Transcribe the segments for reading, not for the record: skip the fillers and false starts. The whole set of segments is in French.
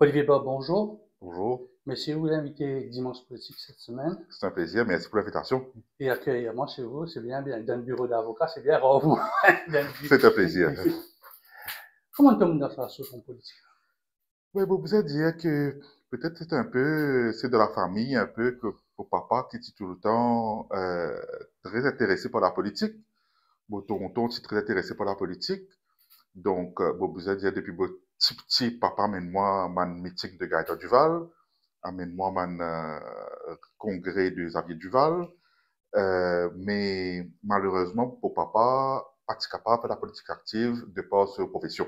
Olivier Bob, bonjour. Bonjour, Merci de vous inviter Dimanche Politique cette semaine c'est un plaisir, merci pour l'invitation. et accueillir moi chez vous. C'est bien, bien. Dans le bureau d'avocat, c'est bien rare. C'est un plaisir. Comment tombe dans la chose en politique? Oui, bon, vous allez dire que peut-être c'est un peu, c'est de la famille, un peu que pour papa qui est tout le temps très intéressé par la politique. Bon, tonton, c'est très intéressé par la politique. Donc, bon, vous allez dire depuis petit petit, papa amène-moi mon meeting de Gaëtan Duval, amène-moi mon congrès de Xavier Duval. Mais malheureusement, pour papa, pas capable de faire la politique active de par sa profession.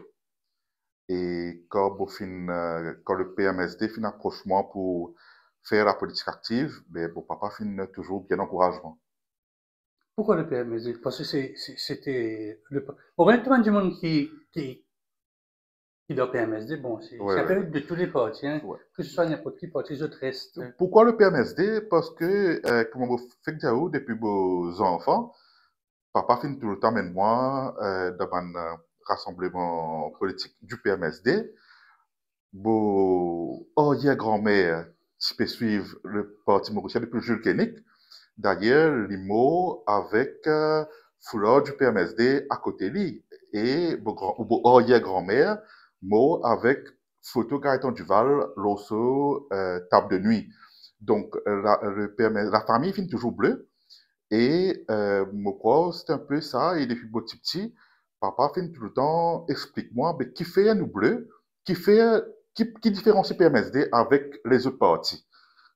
Et quand le PMSD fin approchement pour faire la politique active, ben, bon, papa fin toujours bien encouragement. Pourquoi le PMSD? Parce que c'était Bon, honnêtement, du monde qui doit PMSD, bon, Ouais, c'est un ouais, peu ouais, de tous les partis, hein, ouais. que ce soit n'importe qui parti, les autres restent. Pourquoi le PMSD? Parce que, comme vous faites déjà depuis vos enfants, papa fin tout le temps, même moi, dans un rassemblement politique du PMSD. Bon, oh, hier, grand-mère, tu peux suivre le parti mauricien depuis Jules Kennedy. D'ailleurs, l'IMO avec foulard du PMSD à côté de lui. Et bon, hier, grand-mère, mot avec photo Gaëtan Duval, l'osso, table de nuit. Donc, le PMS, la famille finit toujours bleue. Et moi, quoi, c'est un peu ça. Et depuis petit petit, papa fait tout le temps, explique-moi, mais qui fait nous bleu, qui fait, qui différencie PMSD avec les autres partis.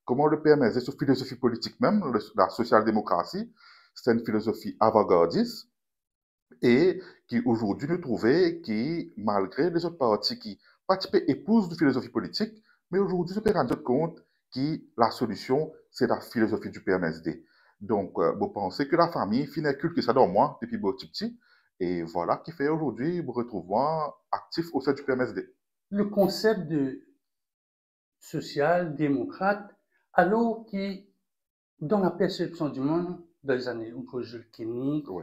Comment le PMSD, sur philosophie politique même, la social-démocratie, c'est une philosophie avant-gardiste et qui aujourd'hui nous trouvait qui, malgré les autres partis qui participent épousent de philosophie politique, mais aujourd'hui se peut rendre compte que la solution, c'est la philosophie du PMSD. Donc, vous pensez que la famille finit que ça dans moi depuis petit petit, et voilà qui fait aujourd'hui, vous retrouvez actif au sein du PMSD. Le concept de social-démocrate, alors qui, dans la perception du monde, dans les années où Jules Kennedy, Oui,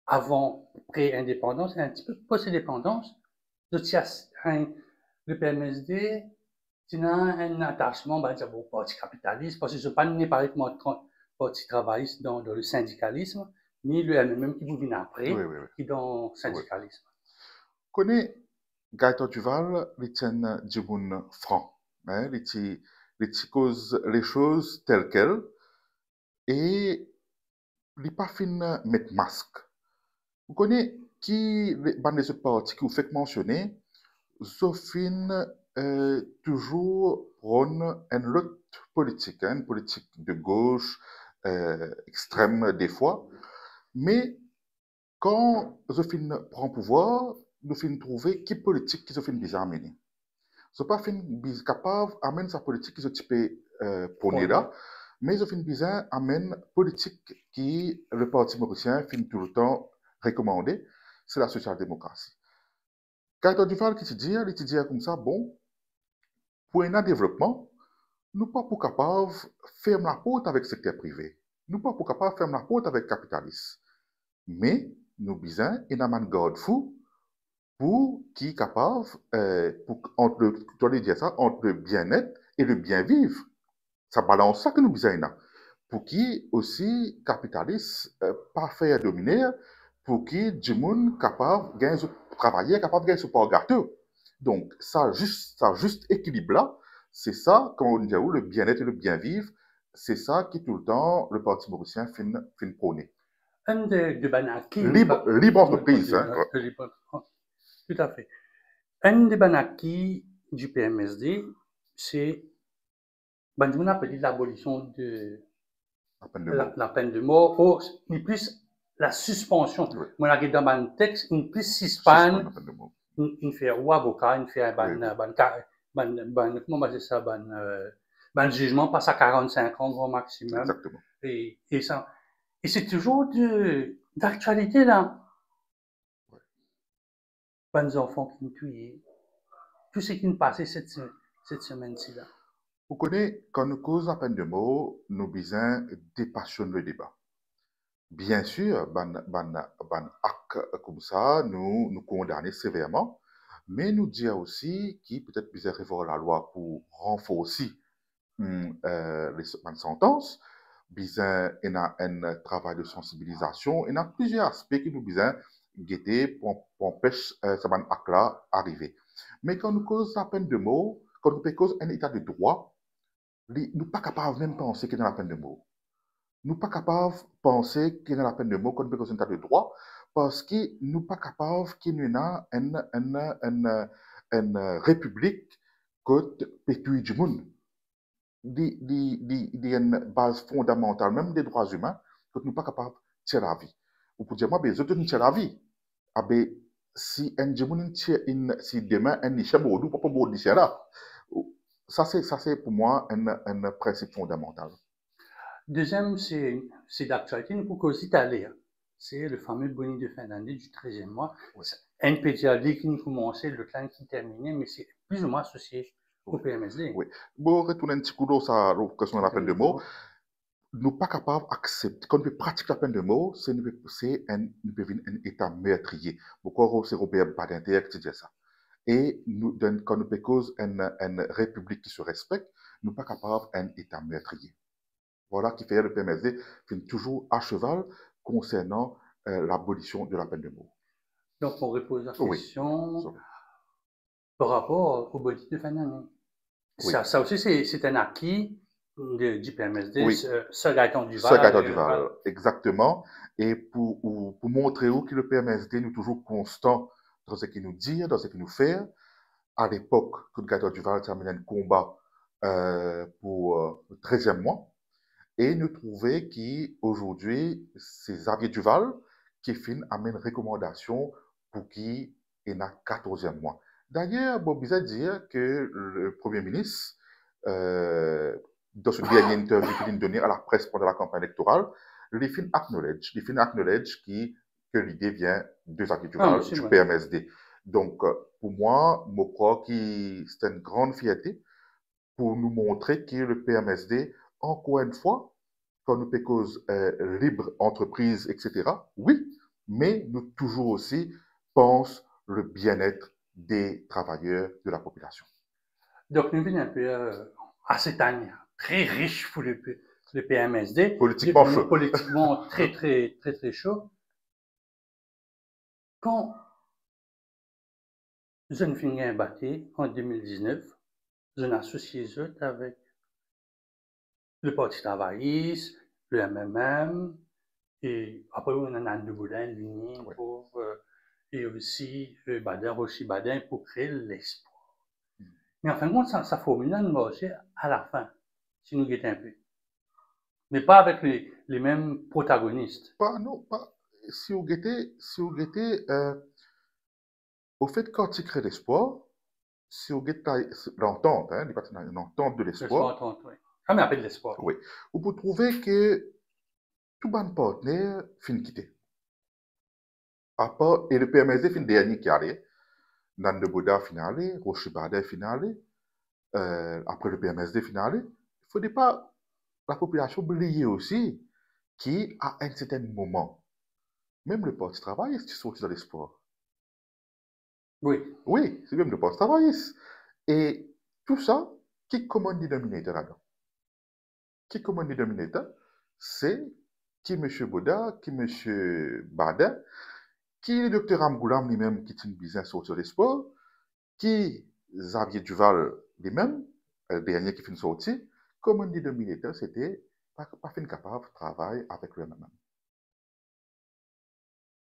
avant, pré-indépendance et un petit peu post-indépendance, le PMSD, c'est un attachement, bah, au parti capitaliste, parce que je ne pas parler parti travailliste dans le syndicalisme, ni le MMM qui vous vient oui, après, oui, oui. qui est dans le Oui. syndicalisme. Connais Gaëtan Duval, il tient du bon franc. Hein, il cause les choses telles quelles, et il n'est pas fin mettre masque. Vous connaissez qui, dans les autres partis que vous faites mentionner, Zofine toujours prône une lutte politique, hein, une politique de gauche, extrême des fois. Mais quand Zofine prend pouvoir, Zofine trouver qui politique qui Zofine bizarre mener. So pas fin capable amène sa politique qui se type prôner Prenez. là, mais Zofine bizarre amène politique qui le parti mauricien fin tout le temps recommandé, c'est la social-démocratie. Quand on fait il te dit comme ça, bon, pour un développement, nous pas pour capable fermer la porte avec le secteur privé. Nous pas pour capable fermer la porte avec le capitaliste. Mais nous besoin d'un garde fou pour qui est capable, entre le bien-être et le bien-vivre. Ça balance ça que nous besoin là. Pour qui aussi capitaliste, pas faire dominer, pour qui du monde capable de travailler, capable de gagner ce pas gâteau. Donc, ça juste équilibre là, c'est ça, quand on dit où le bien-être et le bien-vivre, c'est ça qui tout le temps le Parti mauricien fin prôner. Un de Banaki, Libre entreprise, hein. tout à fait. Un des Banaki du PMSD, c'est, ben, on appelle l'abolition de À peine de mots. la peine de mort, ou plus la suspension. Oui. Moi, la dans un texte, une plus Suspendre suspend, la peine de mots. une fait ou avocat, une fait Oui, oui. comment on dit ça, jugement passe à 45 ans, grand maximum. Exactement. Et ça, et c'est toujours d'actualité, là. Oui. Bonnes enfants qui nous tuent. Tout ce qui nous passait cette semaine-ci, là. Vous connaissez, quand nous causons la peine de mort, nous besoin dépassionner le débat. Bien sûr, ban acte comme ça, nous condamnons sévèrement. Mais nous dit aussi qu'il peut-être besoin revoir la loi pour renforcer les sentences, besoin un travail de sensibilisation, il y a plusieurs aspects qui nous besoin guetter pour empêcher ce acte-là arriver. Mais quand nous cause la peine de mort, quand nous cause un état de droit, nous ne sommes pas capables même de penser qu'il y a la peine de mort. Nous ne sommes pas capables de penser qu'il y a la peine de mort quand nous cause un état de droit, parce que nous ne sommes pas capables qu'il y ait une république qui pétouille du monde. Une base fondamentale, même des droits humains, que nous ne sommes pas capables de tirer la vie. Ou pour dire, moi, les autres nous tirent la vie. Ah ben, si si demain, un niche ne peut pas modifier là. Ça, c'est pour moi un principe fondamental. Deuxième, c'est d'actualité, nous pouvons aussi aller. C'est le fameux bonus de fin d'année du 13e mois. Oui. Un PTAD qui nous commençait, le plan qui terminait, mais c'est plus ou moins associé au PMSD. Oui. Bon, retourner un petit coup d'eau sur la question de la peine de mort. Nous ne sommes pas capables d'accepter. Quand nous pratiquons la peine de mort, c'est un état meurtrier. Pourquoi c'est Robert Badinter qui dit ça? Et nous, quand nous cause une république qui se respecte, nous ne sommes pas capables d'un état meurtrier. Voilà qui fait le PMSD finit toujours à cheval concernant l'abolition de la peine de mort. Donc, on repose la question Oui. par rapport au bonus de fin d'année. Oui. Ça aussi, c'est un acquis du PMSD, Oui. ça Gaëtan Duval. Ça Gaëtan Duval, exactement. Et pour montrer où que le PMSD nous toujours constant dans ce qu'il nous dit, dans ce qu'il nous fait. À l'époque, que Gaëtan Duval terminait un combat pour le 13e mois. Et nous trouvons qu'aujourd'hui, c'est Xavier Duval qui amène une recommandation pour qui est dans le 14e mois. D'ailleurs, bon, besoin dire que le Premier ministre, dans ce dernier interview qu'il a donné à la presse pendant la campagne électorale, il fait acknowledge que l'idée vient de Xavier Duval, du PMSD. Donc, pour moi, je crois que c'est une grande fierté pour nous montrer que le PMSD, encore une fois, quand nous cause libre entreprise, etc., oui, mais nous toujours aussi pensons le bien-être des travailleurs de la population. Donc, nous venons un peu à cette année très riche pour le PMSD. Politiquement chaud. Politiquement très chaud. Quand je ne finis un bâti en 2019, je n'associe avec le Parti travailliste, le MMM, et après on a un Boudin, l'Union, et aussi Badin, Rochi Badin, pour créer l'espoir. Mais en fin de compte, ça formule nous marcher à la fin, si nous guettons un peu. Mais pas avec les mêmes protagonistes. Non, pas. Si vous guettez, au fait, quand tu crées l'espoir, si vous guettez l'entente, l'entente de l'espoir. Oui. Ça m'appelle l'espoir. Oui. Vous pouvez trouver que tout bon partenaire finit quitter. Et le PMSD finit dernier qui allait. Nande Bouddha finale, Rochibada finale, après le PMSD finale. Il ne faudrait pas la population oublier aussi qu'à un certain moment, même le Parti travailliste sorti dans l'espoir. Oui. Oui, c'est même le Parti travailliste. Et tout ça, qui commande dénominateur là-dedans? Qui commande dénominateur? C'est qui M. Bouddha, qui M. Badin, qui le docteur Amgoulam lui-même qui est une business sorti de l'espoir, qui Xavier Duval lui-même, le dernier qui finit sorti, comme on dit de militaire, c'était pas fin capable de travailler avec le MMM.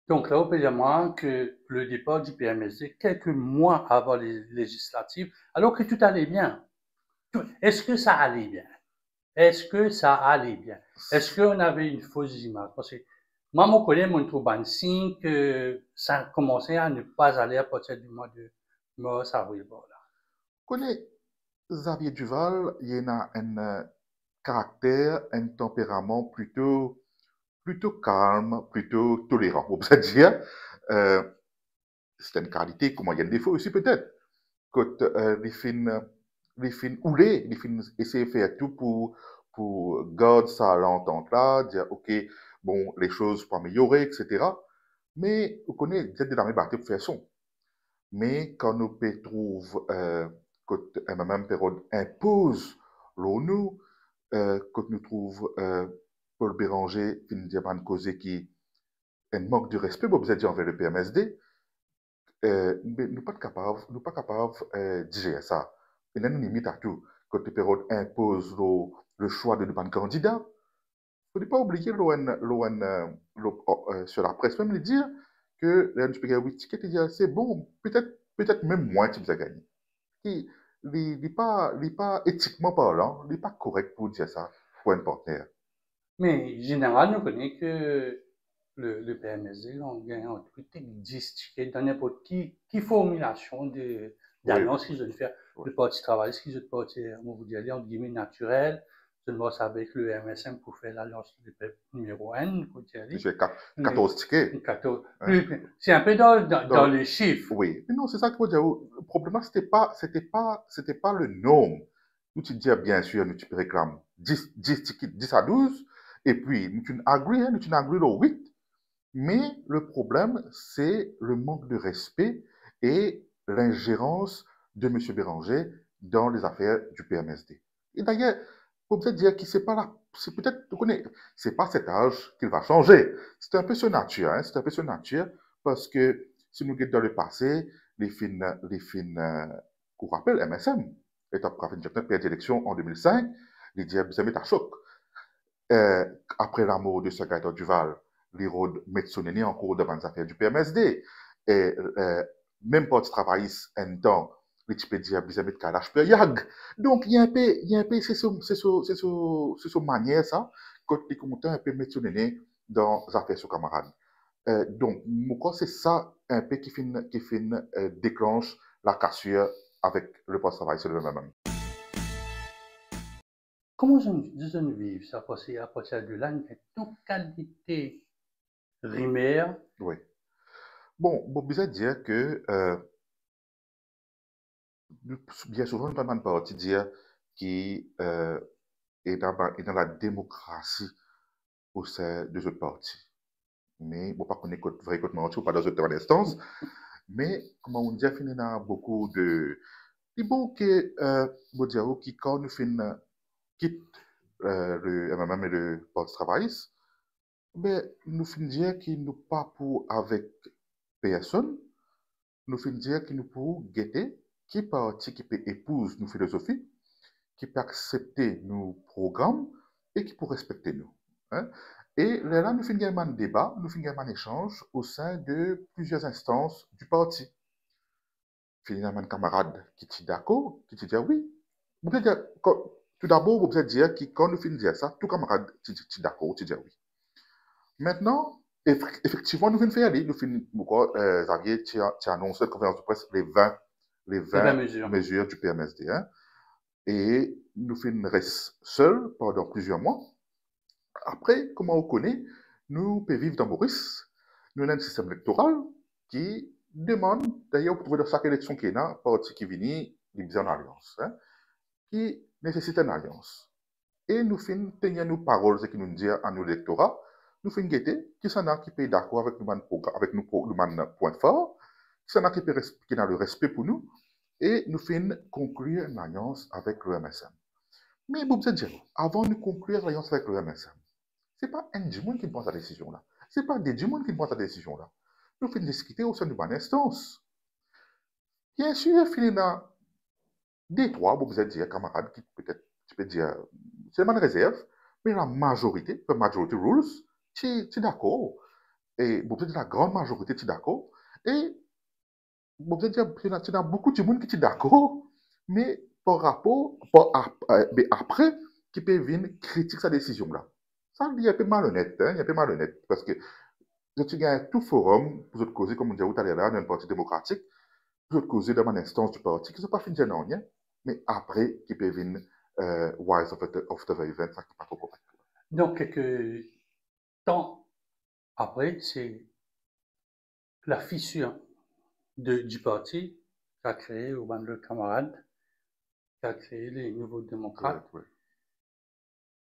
Donc là, on peut dire que le départ du PMSD, quelques mois avant les législatives, alors que tout allait bien. Est-ce que ça allait bien? Est-ce que ça allait bien? Est-ce qu'on avait une fausse image? Parce que moi, je connais mon trouble signe que ça commençait à ne pas aller à partir du mois de mars-avril. Voilà. Connais Xavier Duval, il a un caractère, un tempérament plutôt calme, plutôt tolérant. On peut dire, c'est une qualité, comment il y a des défauts aussi peut-être. Quand les fins oulés, les fins essayer de faire tout pour garder ça à l'entente là, dire ok, bon, les choses pour améliorer, etc. Mais vous connaissez, vous êtes dans la même bataille pour faire son. Mais quand nous trouvons que même période impose nous, que nous trouvons Paul Béranger, qui nous dit cause qui un manque de respect, vous avez dit envers le PMSD, mais nous pas capable de gérer ça. Il y a une limite à tout. Quand la période impose le choix de nous candidat, il ne faut pas oublier sur la presse même de dire que c'est bon, peut-être même moins tu as gagné. Il n'est pas éthiquement parlant, il n'est pas correct pour dire ça pour un partenaire. Mais généralement, nous connaissons que le PMSD, on gagne un truc distiqué dans n'importe qui formulation d'annonce qu'ils veulent faire. Le parti travail, ce qu'ils veulent parti, on vous dire, entre guillemets, naturel. Je ne sais avec le MSM pour faire l'annonce du numéro 1, pour dire. C'est 14 tickets. 14. C'est un peu dans les chiffres. Oui, mais non, c'est ça qu'il faut dire. Le problème, c'était pas le nombre. Nous, tu dis, bien sûr, nous, tu réclames 10 tickets, 10 à 12, et puis, nous, tu agree, le 8. Mais le problème, c'est le manque de respect et l'ingérence de M. Béranger dans les affaires du PMSD. Et d'ailleurs, faut peut-être dire que c'est pas là, c'est peut-être, tu connais, c'est pas cet âge qu'il va changer. C'est un peu son nature, hein, c'est un peu son nature, parce que si nous regardons dans le passé, les films qu'on rappelle, MSM, étant pris d'élection en 2005, les diables à choc. Après la mort de secrétaire Duval, l'Irode Metsoneni en cours devant les affaires du PMSD. Et même parti travailliste, un temps, l'Wikipédia Bizamet Kalash Yag. Donc, il y a un peu, c'est ce manière, ça, quand les commentaires un peu Metsoneni dans les affaires sur camarades. Donc, moi, c'est ça un peu qui déclenche la cassure avec le poste travail sur le même. Comment je vis ça à partir de là, une toute qualité primaire? Oui. Bon, vous dire que bien souvent, nous avons parti dire qui est dans la démocratie au sein de ce parti. Mais, bon, pas qu'on est vrai côté ou pas dans cette instance, mais, comment on dit, il y a beaucoup de. Il faut que, qui, quand nous quitte le MMM et le Parti travailliste, mais nous finissons dire qu'il nous pas pour avec personne, nous finissons dire qu'il nous pour guetter qui parti qui peut épouser nos philosophies, qui peut accepter nos programmes et qui peut respecter nous. Hein? Et là, nous finissons un débat, nous finissons un échange au sein de plusieurs instances du parti. Finalement, un camarade qui est d'accord, qui dit oui. Vous pouvez dire, tout d'abord, vous pouvez dire que quand nous finissons dire ça, tout camarade qui est d'accord, qui dit oui. Maintenant, effectivement, nous venons faire aller, nous finissons, Xavier, tu as annoncé la conférence de presse les 20 mesures du PMSD. Hein? Et nous restons seuls pendant plusieurs mois. Après, comment on connaît, nous pouvons vivre dans Maurice. Nous avons un système électoral qui demande, d'ailleurs, vous trouvez dans chaque élection qui est là, parti qui vient, il en alliance, hein, qui nécessite une alliance. Et nous finissons tenir nos paroles, ce qui nous dit à nos électorats, nous finissons guetter qui s'en a qui peut d'accord avec nous, avec nous points forts, qui s'en a qui a le respect pour nous, et nous finissons conclure une alliance avec le MSM. Mais vous pouvez dire, avant de conclure l'alliance avec le MSM, ce n'est pas un Dimon qui prend sa décision là. Ce n'est pas des Dimon qui prend sa décision là. Nous finissons discuter au sein de bonne instance. Bien sûr, finissons des trois, vous pouvez dire, camarades, qui peut-être, tu peux dire, c'est une réserve, mais la majorité, the majority rules, tu es d'accord. Et vous pouvez dire, la grande majorité, tu es d'accord. Et vous pouvez dire, tu as beaucoup de monde qui est d'accord, mais par rapport, mais après, qui peut venir critiquer sa décision là. Ça, il est un peu malhonnête, hein, il est un peu malhonnête, parce que tu gagnes tout forum, pour autres causer, comme on dit tout à l'heure, dans un parti démocratique, pour autres causer dans une instance du parti, qui ne sont pas finis en rien, mais après, qui peut venir wise of the event, ça qui n'est pas trop correct. Donc, quelques temps après, c'est la fissure du parti qui a créé au bande de camarades, qui a créé les nouveaux démocrates. Ouais.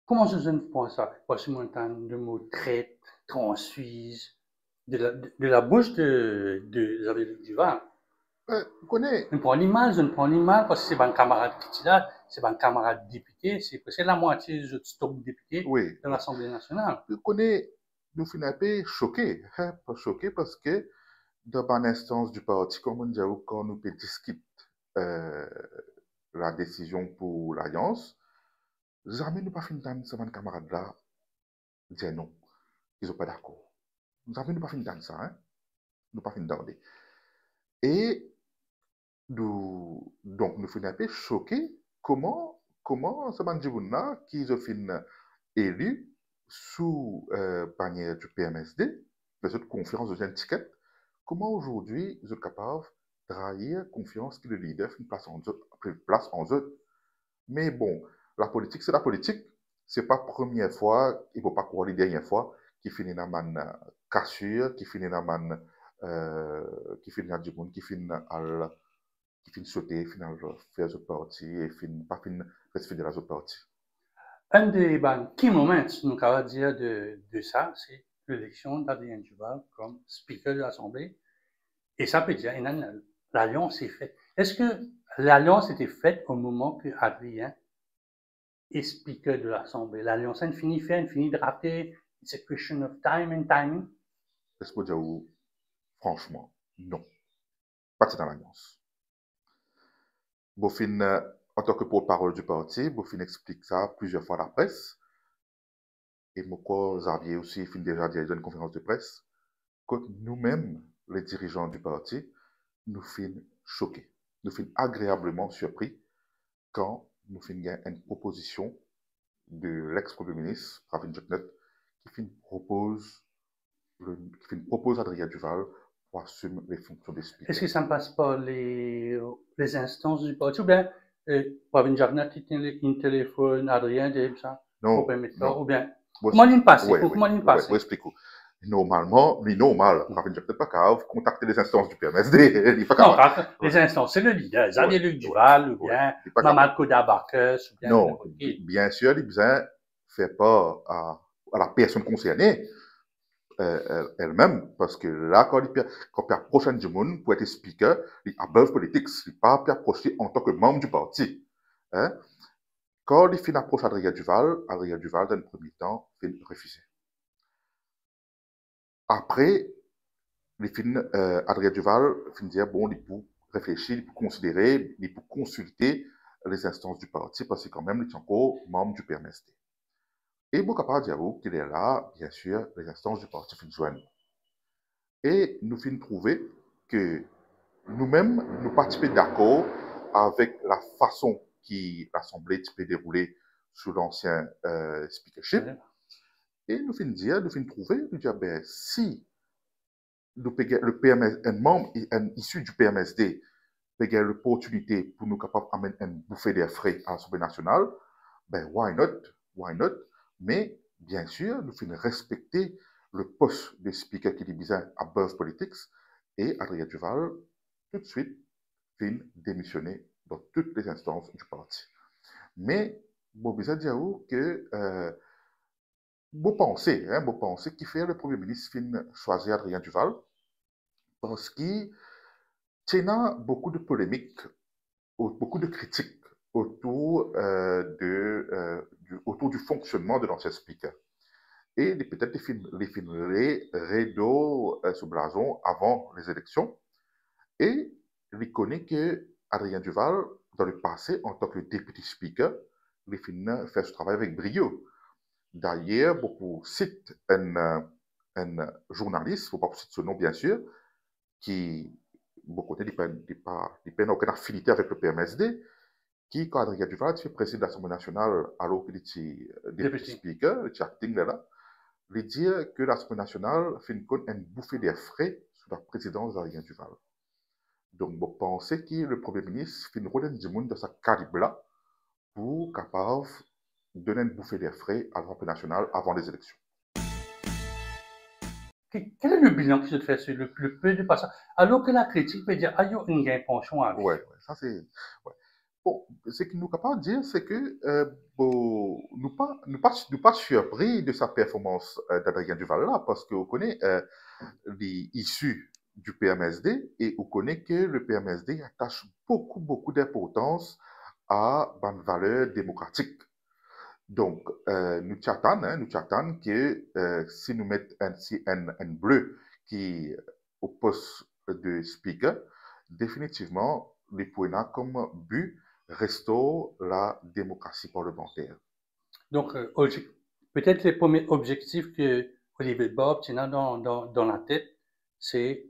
Comment je ne pense ça? Parce que moi, de mots traite, transfuise, de la bouche de Xavier Duval. Vous connaissez, Je prends l'image parce que c'est un camarade qui est là, c'est un camarade député, c'est presque la moitié des autres stop députés oui, de l'Assemblée nationale. vous connaissez, nous finissons un peu choqués, hein, choqués parce que dans une instance du parti, comme on dit, quand nous discutons euh, la décision pour l'alliance, jamais nous pas fini d'entendre ce camarade-là dire non, ils sont pas d'accord. Jamais nous pas fini d'entendre ça, hein, nous pas fini d'entendre. Et donc, nous finissons un peu choqués comment ce Mandjibouna, qui ont fini élu sous bannière du PMSD, les autres conférences de jeunes tickets, comment aujourd'hui ils sont capables de trahir confiance que le leader fait place en eux. Mais bon, la politique, c'est la politique. C'est pas la première fois, il ne faut pas croire les dernières fois, qui finit dans une cassure, qui finit dans une qui finit dans du monde, qui finit sauter, qui finit faire ce parti, et finit pas finit reste fidèle à ce parti. Un des key moments, nous avons dire de ça, c'est l'élection d'Adrien Duval comme speaker de l'Assemblée. Et ça peut dire, l'alliance est faite. Est-ce que l'alliance était faite au moment que Adrien est speaker de l'Assemblée? L'alliance a fini fait, elle finit de rater. It's a question of time and timing. Est-ce que dire, franchement, non. Pas dans l'alliance. Bofin, en tant que porte-parole du parti, Bofin explique ça plusieurs fois à la presse. Et Moko Xavier aussi fin déjà dirigé une conférence de presse. Que nous-mêmes, les dirigeants du parti, nous finissons choqués. Nous finissons agréablement surpris quand nous finissons une proposition de l'ex-premier ministre, Pravin Joknet, qui propose Adrien Duval pour assumer les fonctions de speaker. Est-ce que ça ne passe pas les instances du parti ou bien Pravin Joknet il téléphone Adrien dit ça? Non, non. Ou bien comment il passe? Comment il passe? Oui, explique. Normalement, mais normal, Pravin Joknet pas grave, contacter les instances du PMSD. Non, les instances, c'est le leader. Xavier Luc Duval, ou bien Mamad Koda Barkes, ou bien. Non, bien sûr, il besoin fait pas à la personne concernée elle-même, parce que là, quand il approche du monde pour être speaker, il above politics, il n'est pas approché en tant que membre du parti. Hein? Quand il fait approche Adrien Duval, dans le premier temps, il refuse. Après, Adrien Duval finit dire, bon, il peut réfléchir, il peut considérer, il peut consulter les instances du parti, parce que quand même, il est encore membre du PMSD. Et bon, capable de dire qu'il est là, bien sûr, les instances du parti finissent joindre. Et nous finissons trouver que nous-mêmes, nous participons d'accord avec la façon qui l'Assemblée peut dérouler sous l'ancien speakership. Et nous finissons trouver, nous dire, ben, si le PMS, un membre issu du PMSD peut gagner l'opportunité pour nous capables d'amener une bouffée d'air frais à l'Assemblée nationale, ben, why not? Mais, bien sûr, nous finissons respecter le poste de speaker qui est bizarre à Above Politics et Adrien Duval, tout de suite, finit démissionner dans toutes les instances du parti. Mais, bon, besoin de dire que, bon penser qui fait le Premier ministre fin choisir Adrien Duval, parce qu'il y a beaucoup de polémiques, beaucoup de critiques autour, autour du fonctionnement de l'ancien speaker. Et peut-être les rideaux sous blason avant les élections. Et il connaît que Adrien Duval, dans le passé, en tant que député speaker, il fait ce travail avec brio. D'ailleurs, beaucoup citent un journaliste, il ne faut pas citer ce nom bien sûr, qui, beaucoup côté, il n'a aucune affinité avec le PMSD, qui, quand Adrien Duval fait président de l'Assemblée nationale, alors qu'il était député speaker, il était acting là, il dit que l'Assemblée nationale fait une bouffée d'air frais sous la présidence d'Adrien Duval. Donc, vous pensez que le Premier ministre fait une relève du monde de sa calibre-là pour capable donner une bouffée d'air frais à l'Assemblée nationale avant les élections. Quel est le bilan qui se fait sur le peu de passage? Alors que la critique peut dire, ah, il y a une gain penchant à lui. Ouais, ça c'est. Ouais. Bon, ce que nous sommes capables de dire, c'est que bon, nous pas surpris de sa performance d'Adrien Duval là, parce qu'on connaît l'issue du PMSD et on connaît que le PMSD attache beaucoup d'importance à une valeur démocratique. Donc, nous t'attendons que si nous mettons un bleu qui au poste de speaker, définitivement, les points comme but restaure la démocratie parlementaire. Donc, peut-être les premiers objectifs que Olivier Bob tient dans la tête, c'est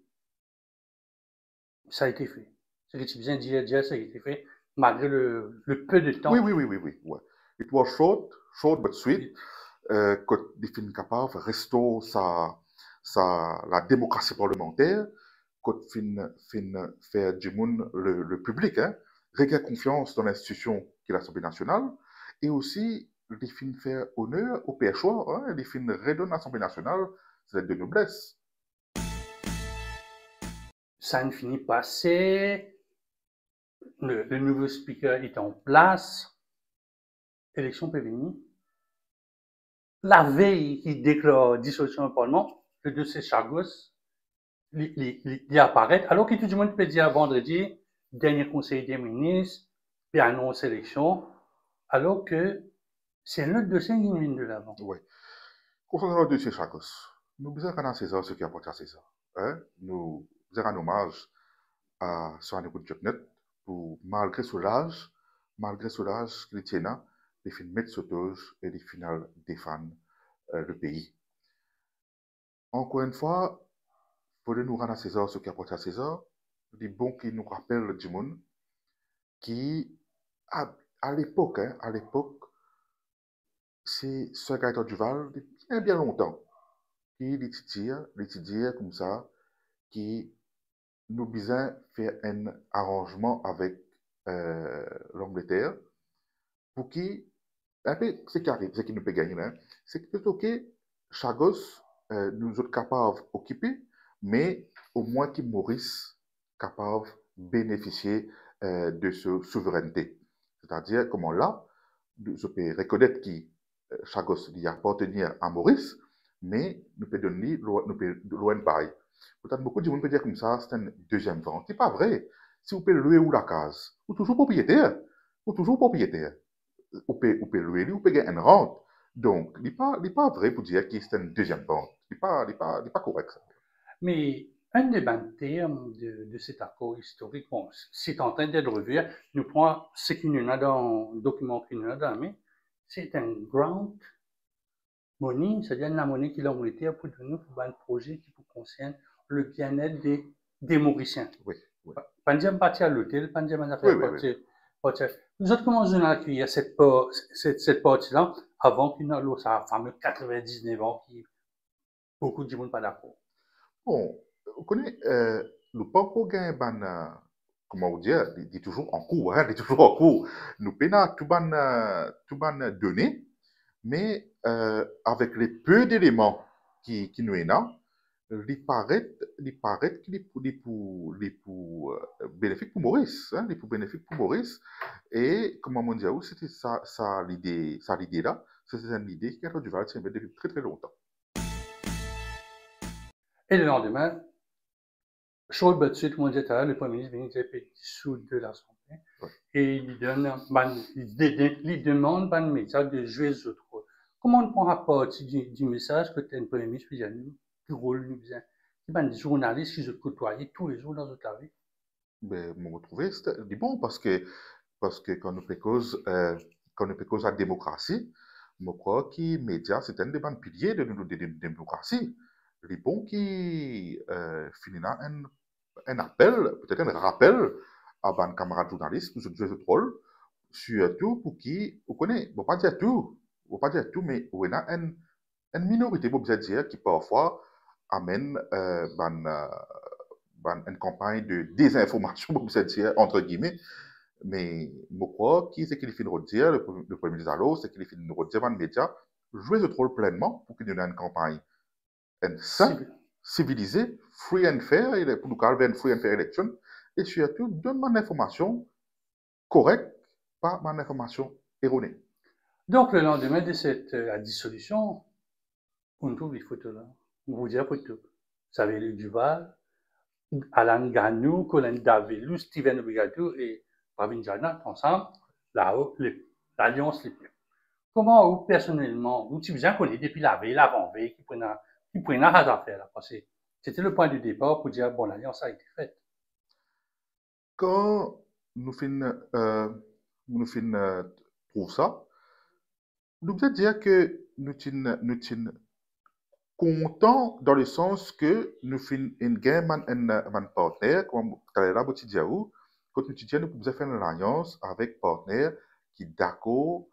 ça a été fait. Ce que tu viens de dire, ça a été fait, malgré le peu de temps. Oui. Ouais. It was short but sweet. Que les films capables restaurent la démocratie parlementaire, que fin faire du monde le public, hein, regagne confiance dans l'institution qui est l'Assemblée nationale, et aussi les films faire honneur au péchoir, hein, les films redonnent l'Assemblée nationale cette de noblesse. Ça ne finit pas assez. Le nouveau speaker est en place. L'élection peut venir. La veille, il déclare dissolution du Parlement. Le dossier Chagos, il apparaît. Alors que tout le monde peut dire vendredi, dernier conseil des ministres, puis annonce l'élection. Alors que c'est un autre dossier qui vient de l'avant. Oui. Concernant le dossier Chagos, nous besoin qu'on a César ce qui apporte à César. Hein? Nous faisons un hommage à Soane Koudjoknet pour, malgré son âge qu'il tient, les films mettre sauteuse et les finales défendre le pays. Encore une fois, il faut nous rendre à César ce qui apporte à César, des bons qui nous rappellent du monde, qui, à l'époque, c'est Sir Gaëtan Duval, bien longtemps, qui l'étudiait comme ça, qui nous besoin faire un arrangement avec l'Angleterre pour qui, un peu, ce qui arrive, ce qui nous peut gagner, hein, c'est que plutôt que Chagos nous autres capables d'occuper, mais au moins que Maurice capable de bénéficier de cette souveraineté. C'est-à-dire, comment là, je peux reconnaître que Chagos y appartenir à Maurice, mais nous peut donner loin bail. Peut-être beaucoup de gens peuvent dire comme ça, c'est une deuxième vente. C'est pas vrai. Si vous pouvez louer ou la case, vous toujours propriétaire. Vous toujours propriétaire. Vous pouvez louer, vous pouvez gagner une rente. Donc, il n'est pas vrai pour dire que c'est une deuxième vente. Il n'est pas correct, ça. Mais un des termes de cet accord historique, bon, c'est en train d'être revu. Nous prenons ce qu'il y a dans le document qu'il y a dans la main. C'est un grant money, c'est-à-dire la monnaie que l'Angleterre pour donner pour un projet qui concerne le bien-être des Mauriciens. Oui, oui. Pas dire partir à l'hôtel, pas dire partir. Nous autres, comment on a accueilli cette partie-là avant qu'il y ait ça fameux 99 ans qui beaucoup de monde pas d'accord. Bon, vous connaissez, le parcours gagne comment vous dire, il est toujours en cours, hein, il est toujours en cours. Nous payons tout ban donné, mais avec les peu d'éléments qui nous est là, il paraît qu'il est pour bénéfique pour Maurice, hein, il est pour bénéfique pour Maurice. Et comment on dit, c'était ça l'idée là, c'est une idée qui a du Val depuis très longtemps. Et le lendemain, chaud battu, comme on disait tout à l'heure, le Premier ministre vient de dissoudre de l'Assemblée. Ouais. Et il demande à médias de jouer ce rôle. Comment on prend à partir du message que le Premier ministre dit à nous, du rôle nous faisait? C'est des journalistes qui se côtoyaient tous les jours dans notre vie. Ben, me retrouver, c'est bon parce que quand nous cause la démocratie, je crois que les médias, c'est un des piliers de la démocratie. Les bons qui finira un appel, peut-être un rappel à un camarade journaliste pour jouer ce rôle, surtout pour qui, vous connaissez, on ne va pas dire tout, mais on a une minorité, pour dire, qui parfois amène une campagne de désinformation, pour dire, entre guillemets. Mais je crois que ce qu'il fait de dire, le Premier ministre alors, c'est qu'il fait de dire dans les médias, jouer ce rôle pleinement pour qu'il y ait une campagne saine, civilisée, free and fair, pour nous calmer une free and fair election, et surtout, donne une information correcte, pas une information erronée. Donc, le lendemain de cette dissolution, on trouve les photos là. On vous dit la photo. Vous savez, le Duval, Alan Ganou, Colin Davelou, Steven Obrigado et Pravin Jana, ensemble, là-haut, l'Alliance les plus. Comment vous, personnellement, vous, vous en connaissez depuis la veille, l'avant-veille, qui prennent à affaire là, parce que c'était le point de départ pour dire, bon, l'Alliance a été faite. Quand nous trouve ça, nous devons dire que nous sommes contents dans le sens que nous finissons une game un partenaire, comme Kalera Botidiaou, quand nous disons nous pouvons faire une alliance avec un partenaire qui est d'accord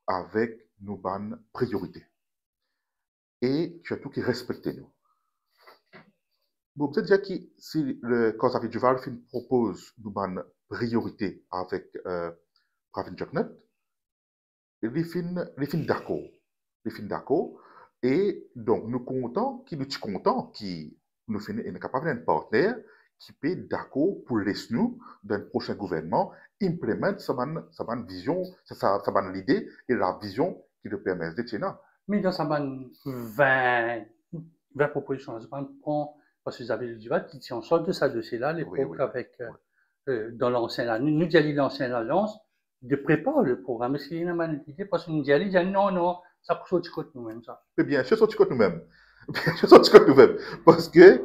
avec nos bonnes priorités et surtout qui respecte nous. Bon, peut-être dire que si le Conservateur Duval propose une bonne priorité avec Pravin Joknet, les fins d'accord. Les fins d'accord. Et donc, nous comptons, qui nous contents, qui nous finissons capable d'un partenaire qui peut d'accord pour laisser nous, dans le prochain gouvernement, implémenter sa vision, sa l'idée et la vision qui le permet de tenir. Mais dans sa 20 propositions, je prends, parce que vous avez le Duval qui tient en sorte de ça dossier-là, à l'époque, avec, dans l'ancien, nous disons l'ancienne alliance, de préparer le programme. Est-ce qu'il y a une idée? Parce que nous disons, non, ça pour sortir contre nous-mêmes, ça. Mais bien sûr, sortir contre nous-mêmes. Bien sûr, sortir contre nous-mêmes. Parce que,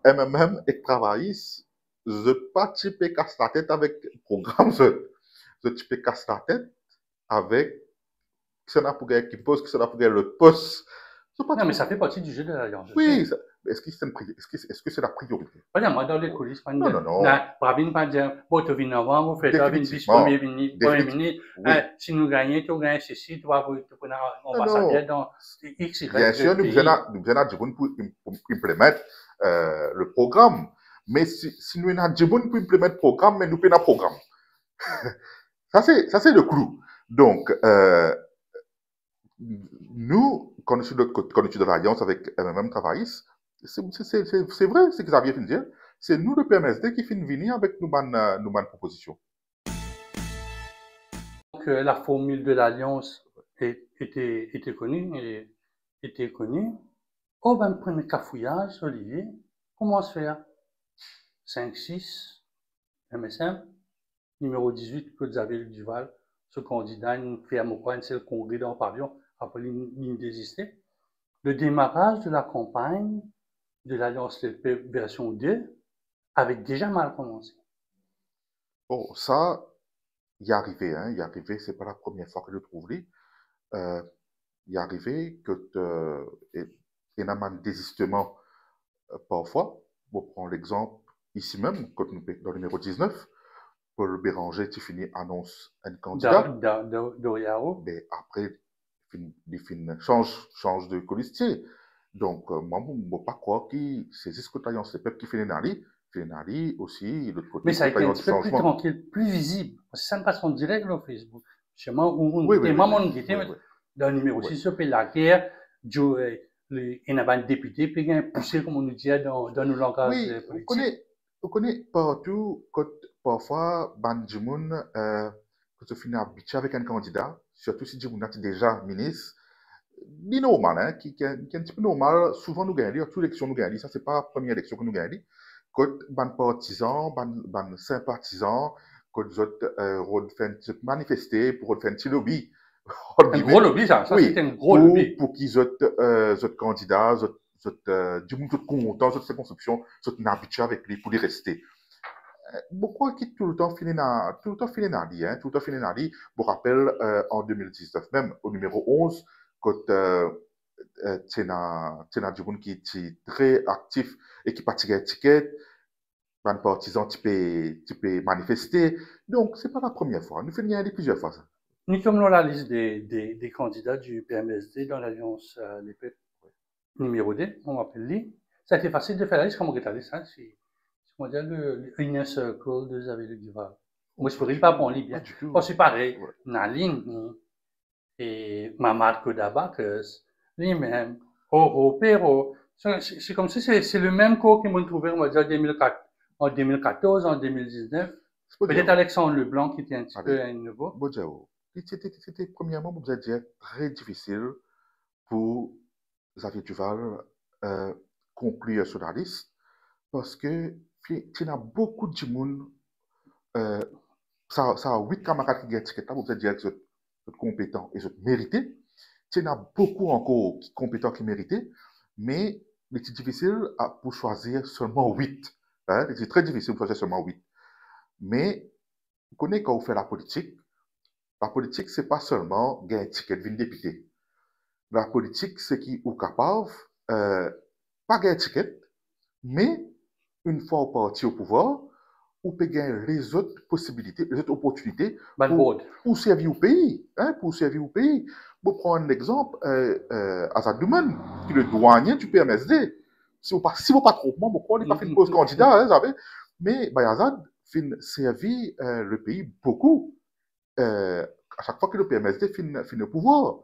même, et travaillissent, je pas type casse la tête avec le programme, je type casse la tête avec, qui s'en a pour gagner qui poste, qui s'en a pour gagner le poste. Non, mais ça fait partie du jeu de l'alliance. Oui, est-ce que c'est la priorité? Pas moi, dans les coulisses, pas non. Pravin pas dire, bon, tu viens avant, vous faites un vice-premier ministre, si nous gagnons, tu gagnes ceci, tu vas prendre un ambassadeur dans X, Y, bien sûr, nous avons du pour implémenter le programme. Mais si nous avons du pour implémenter le programme, mais nous payons le programme. Ça, c'est le clou. Donc, nous, quand nous sommes de l'Alliance avec MMM Travaillis, c'est vrai ce que Xavier vient de dire. C'est nous, le PMSD, qui finit venir avec nos bonnes propositions. Donc, la formule de l'Alliance était connue. Oh, ben, premier cafouillage, Olivier, comment se faire? 5-6, MSM, numéro 18, Claude Xavier Duval, ce candidat, une ferme au point, c'est le congrès dans le pavillon, après ligne désistée. Le démarrage de la campagne de l'Alliance LP version 2 avait déjà mal commencé. Bon, ça, il y arrivé, c'est pas la première fois que je trouve lui. Il y arrivé que il y a un désistement parfois. On prend l'exemple ici même, quand nous dans le numéro 19, Paul Béranger qui finit annonce un candidat. Doriaro. Mais après, il change de colistier. Donc, moi, je ne peux pas croire que c'est ce que l'Alliance des peuples qui fait Nali aussi, l'autre côté. Mais ça a été un petit peu plus tranquille, plus visible. Parce que ça ne passe en direct sur Facebook. Chez moi, on était, dans le numéro 6, sur la guerre, il y a un député, puis il y a un poussé, comme on nous dit, dans nos langages politiques. On connaît partout, parfois, Bandjimoun, quand tu finis habitué avec un candidat, surtout si Djimoun est déjà ministre, c'est normal, qui est un petit peu normal. Souvent, nous gagnons, toutes les élections, nous gagnons. Ça, c'est pas la première élection que nous gagnons. Quand ban partisans, ban sympathisants, quand ils ont manifester pour faire un petit lobby. Un gros lobby, ça c'est un gros lobby. Pour qu'ils soient candidats, du monde tout content, cette circonscription, sont habitués avec lui pour y rester. Pourquoi qui tout le temps fini dans lui, pour rappel, en 2019, même au numéro 11, quand Tena du monde qui est très actif et qui partit étiquette, un partisan tu peux manifester. Donc, c'est pas la première fois. Nous faisons plusieurs fois ça. Nous sommes dans la liste des candidats du PMSD dans l'Alliance des peuples numéro 2, on m'appelle lui. Ça a été facile de faire la liste comme on est allé, ça, c'est on va dire le inner circle de Xavier Duval. Moi, je pourrais pas prendre bien. Parce que pareil, Naline et Mamad Kodaba, que lui-même, Oro, Pero, c'est comme si c'est le même cours qu'ils m'ont trouvé, on va dire, en 2014, en 2019. Peut-être Alexandre Leblanc qui était un petit peu à un niveau. C'était premièrement, vous allez dire, très difficile pour Xavier Duval conclure sur la liste parce que tu as beaucoup de monde, ça a 8 camarades qui ont étiquette là, vous pouvez dire que sont compétents et sont mérités. Tu en as beaucoup encore qui compétents qui méritent, mais c'est difficile pour choisir seulement 8. Hein? C'est très difficile pour choisir seulement 8. Mais, vous connaissez quand vous faites la politique, ce n'est pas seulement gagner un ticket de député. La politique, c'est qui est capable, pas gagner un ticket, mais une fois au parti au pouvoir, ou peut gagner les autres possibilités, les autres opportunités pour servir au pays. Hein, pour servir au pays. Pour prendre un exemple, Azad Douman, qui est le douanier du PMSD. Si vous ne pas trop, pourquoi il n'est pas fait une pause candidat, hein, vous savez. Mais Azad fin servi le pays beaucoup à chaque fois que le PMSD fin le pouvoir.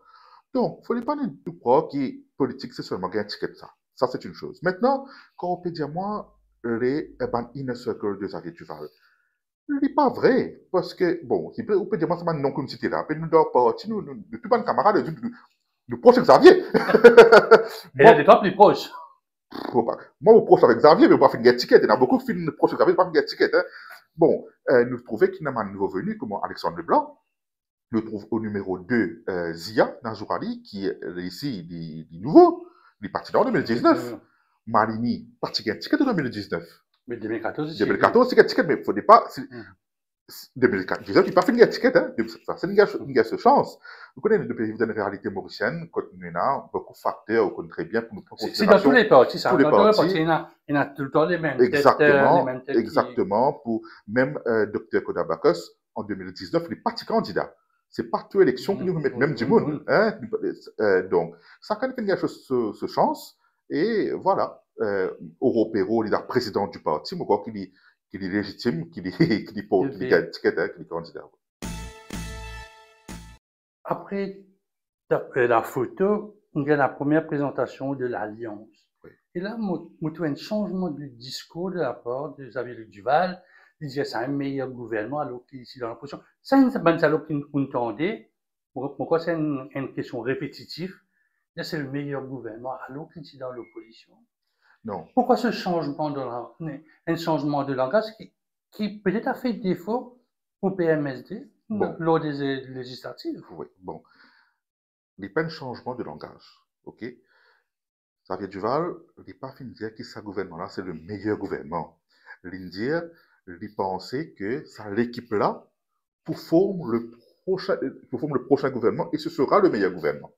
Donc, il ne faut pas nous croire que politique, c'est seulement gagner un ticket de ça. Ça, c'est une chose. Maintenant, quand on peut dire, moi, les inner circle de Xavier Duval, ce n'est pas vrai. Parce que, bon, on peut dire, moi, c'est un non-communauté là. Nous, dans parti, nous, tout bon camarade, nous proches de Xavier. Et là, des temps plus proches. Moi, je proche avec Xavier, mais je ne pas faire une ticket. Il y en a beaucoup qui finissent proches de Xavier, pas faire une ticket. Hein. Bon, nous trouvons qu'il y a un nouveau venu, comme Alexandre Leblanc. Nous trouve au numéro 2 Zia Nazourali, qui est ici du nouveau, du parti en 2019. Malini, parti un ticket de 2019. Mais 2014, 2014, c'est un ticket, mais il ne faudrait pas. 2019, il n'a pas fait une ticket, hein. C'est une chance. Vous connaissez le pays d'une réalité mauricienne, quand nous avons beaucoup de facteurs, on connaît très bien pour nous prendre. C'est dans tous les partis, ça. Tous les partis. Il y a tout le temps les mêmes exactement, têtes. Exactement. Pour même Dr Kodabakos, en 2019, il n'est pas candidat. Ce n'est pas toute élection qui nous met même du monde. Hein? Donc, ça quand même une chose chance. Et voilà, Européro, il est le président du parti, mais quoi qu'il est légitime, qu'il est candidat. Après la photo, il y a la première présentation de l'Alliance. Oui. Et là, on trouve un changement de discours de la part de Xavier Duval. Il disait que c'est un meilleur gouvernement alors qu'il est ici dans l'opposition. C'est une bonne alors qu'il nous entendait. Pourquoi c'est une question répétitive? Là, c'est le meilleur gouvernement alors qu'il est ici dans l'opposition. Non. Pourquoi ce changement un changement de langage qui peut-être a fait défaut au PMSD lors des législatives? Oui, bon. Il n'y a pas de changement de langage, ok? Xavier Duval, il n'est pas fin de dire que ce gouvernement-là, c'est le meilleur gouvernement. L'Indien, il pensait que c'est l'équipe-là pour former le prochain gouvernement et ce sera le meilleur gouvernement.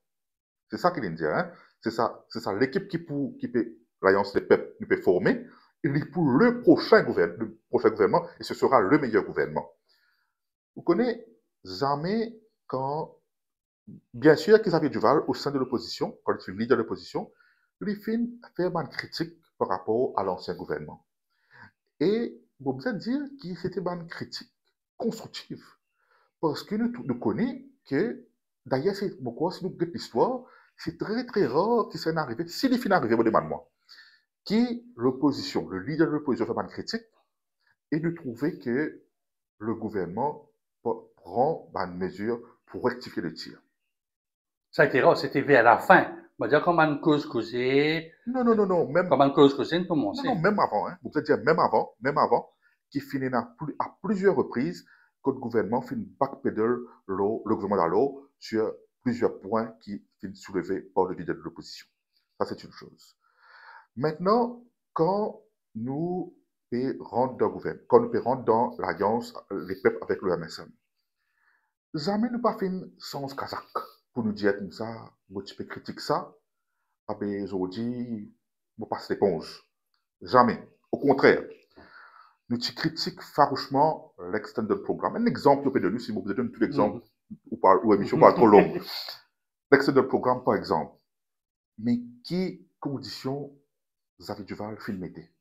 C'est ça qu'il dit, hein? C'est ça l'équipe qui peut, l'Alliance des peuples, qui peut former, il pour le prochain gouvernement et ce sera le meilleur gouvernement. Vous connaissez jamais quand, bien sûr, Xavier Duval, au sein de l'opposition, quand il est leader de l'opposition, il fait une critique par rapport à l'ancien gouvernement. Et vous pouvez dire que c'était une critique constructive. Parce que nous connaissons que, d'ailleurs, c'est pourquoi, si nous regardons l'histoire, c'est très très rare que ça n'arrive. Si les fins arrivent, vous demandez-moi, qui l'opposition, le leader de l'opposition fait une critique, et de trouver que le gouvernement prend une mesure pour rectifier le tir. Ça a été rare, c'était vers la fin. On va dire comme une cause causée. Non. Même, comme une cause causée, pour commencer. Non, même avant. Hein. Vous pouvez dire même avant, qui finit à plusieurs reprises que le gouvernement finit backpedal le gouvernement d'alors sur plusieurs points qui finissent soulevés par le leader de l'opposition. Ça, c'est une chose. Maintenant, quand nous rentrons dans le gouvernement, quand nous rentrons dans l'alliance, les peuples avec le MSM, jamais nous pas fait une sens kazakh pour nous dire comme ça, tu peux critiquer ça, après aujourd'hui, vous passez l'éponge. Jamais. Au contraire, nous critiquons farouchement l'extended programme. Un exemple, vous pouvez donner, si vous donner tout l'exemple, ou émission pas trop longue. L'extended programme, par exemple. Mais qui conditions Xavier Duval mettait?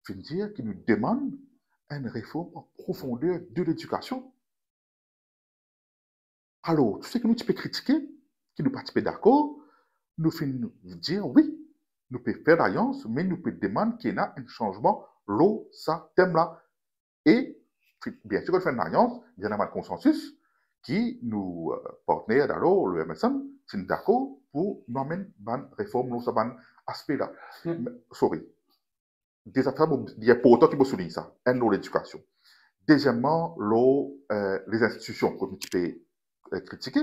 Fin dire qu'il nous demande une réforme en profondeur de l'éducation. Alors, tout ce que nous peux critiquer, qui nous participons d'accord, nous finissons dire oui, nous pouvons faire l'alliance, mais nous pouvons demander qu'il y ait un changement, l'eau, ça, thème-là. Et, bien sûr, quand on fait une alliance, il y a un consensus qui nous partenaires d'alors, le MSM, sont d'accord pour nous amener une réforme, nous, un aspect-là. Sorry. des affaires, il y a pour autant qu'il faut souligner ça. Un, l'éducation. Deuxièmement, les institutions, comme tu peux critiquer,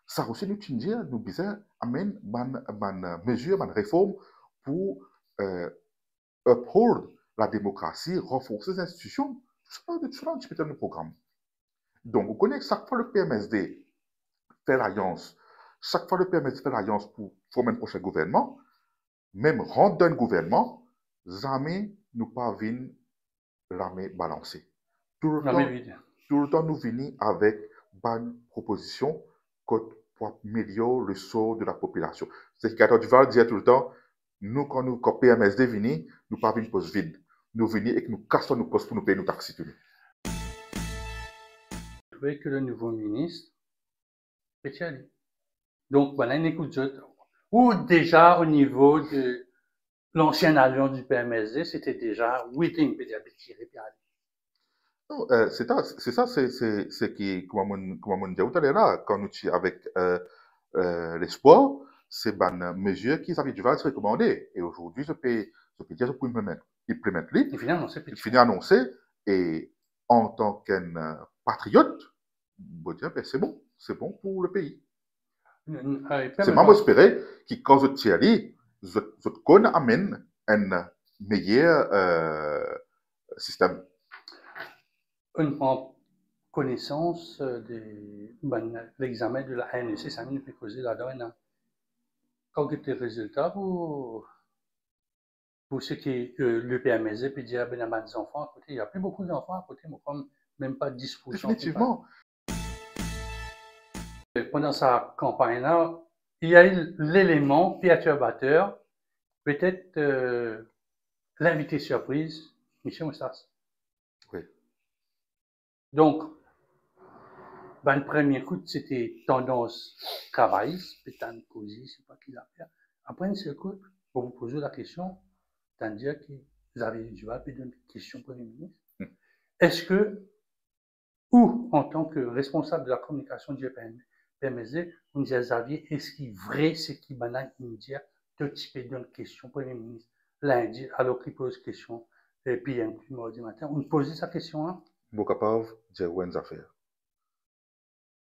ça aussi nous Tunisiens, nous disons, amène une mesure, une réforme pour uphold la démocratie, renforcer les institutions. Tout ça, un petit peu dans le programme. Donc, vous connaissez, chaque fois le PMSD fait l'alliance, chaque fois le PMSD fait l'alliance pour former un prochain gouvernement, même rendre d'un gouvernement, jamais nous pas venir l'armée balancée. Tout le temps, nous venons avec une proposition pour améliorer le sort de la population. C'est que tu vas dire tout le temps, nous, quand PMSD vient, nous pas une poste vide. Nous venons et que nous cassons nos postes pour nous payer nos taxes. Je trouvais que le nouveau ministre peut y aller. Donc, voilà, une écoute ou déjà au niveau de l'ancienne alliance du PMSD, c'était déjà waiting, peut-être tirer puis aller. C'est ça, c'est qui, comme on dit tout à l'heure, quand nous sommes avec l'espoir, c'est une mesure qui avaient du mal à se recommander. Et aujourd'hui, je peux dire, je peux implémenter. Il finit annoncé. Et en tant qu'un patriote, c'est bon. C'est bon pour le pays. C'est même espérer que quand je tiens allé, je connais amène un meilleur système. On prend connaissance de l'examen de la NEC, ça nous fait causer la donne. Quand tu as les résultats pour ceux qui le PMSD, puis dire, ben, il y a des enfants à côté, il n'y a plus beaucoup d'enfants à côté, mais comme même pas 10%. Définitivement. Pendant sa campagne-là, il y a eu l'élément perturbateur, peut-être l'invité surprise, M. Moussas. Oui. Donc, ben, le premier coup, c'était tendance travailliste, pétane cosy, je sais pas qui l'a fait. Après, un seul coup, pour vous poser la question, c'est-à-dire que vous avez du mal, puis une question pour le ministre. Est-ce que, ou en tant que responsable de la communication du PMSD, vous nous aviez, est-ce qu'il est vrai ce qui banane indien, de type d'une question pour le ministre, lundi, alors qu'il pose question, et puis un plus mardi matin, on posait sa question, hein? Bon, capable de dire une affaire.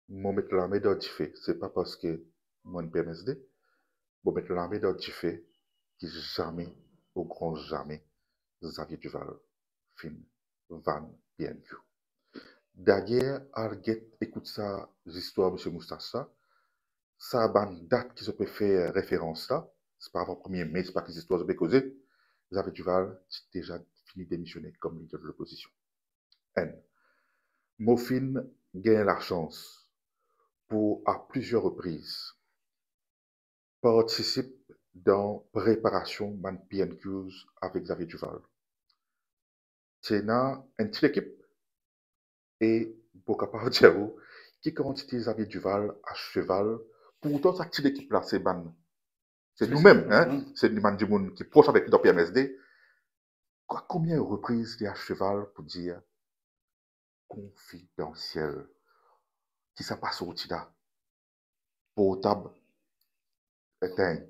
Moi, mettre la main dans le fait, c'est pas parce que moi, je PMSD, bon, mettre la main dans le fait, que jamais, au grand jamais, Xavier Duval, fin, van, PNQ. Derrière, Arget, écoute ça, l'histoire de M. Moustassa, ça a une date qui se peut faire référence là, c'est pas avant 1er mai, c'est pas que les histoires se peuvent causer. Xavier Duval, c'est déjà fini de démissionner comme leader de l'opposition. N. Mofin gagne la chance pour, à plusieurs reprises, participe dans préparation de PNQs avec Xavier Duval. C'est une petite équipe et Bocapar Diao qui quantité Xavier Duval à cheval. Pourtant, cette petite équipe-là, c'est nous-mêmes, hein? C'est les gens qui proche avec nous dans PMSD. Combien de reprises il y a à cheval pour dire confidentiel qui ça passe au Tida, portable, éteint.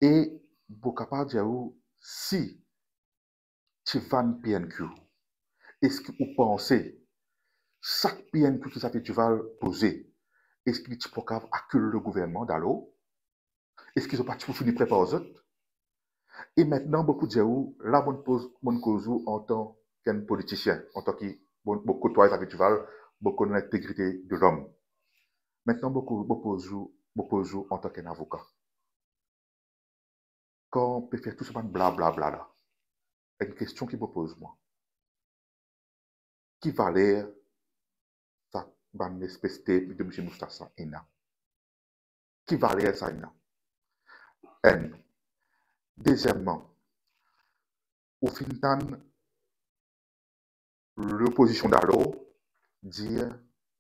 Et Bocapar Diao, si tu vas PNQ, est-ce que vous pensez, chaque PNQ que Xavier Duval poser, est-ce qu'il est capable d'accueillir le gouvernement d'allo? Est-ce qu'ils n'ont pas tout fini préparer aux autres? Et maintenant, beaucoup de gens, là, on pose mon cause en tant qu'un politicien, en tant que beaucoup de Xavier Duval, beaucoup de l'intégrité de l'homme. Maintenant, beaucoup pose en tant qu'un avocat. Quand on peut faire tout ce blablabla là, une question qui me pose moi. Qui valait ça, une espèce de M. Moustassa, qui valait ça, N. Deuxièmement, au final, l'opposition d'alors dit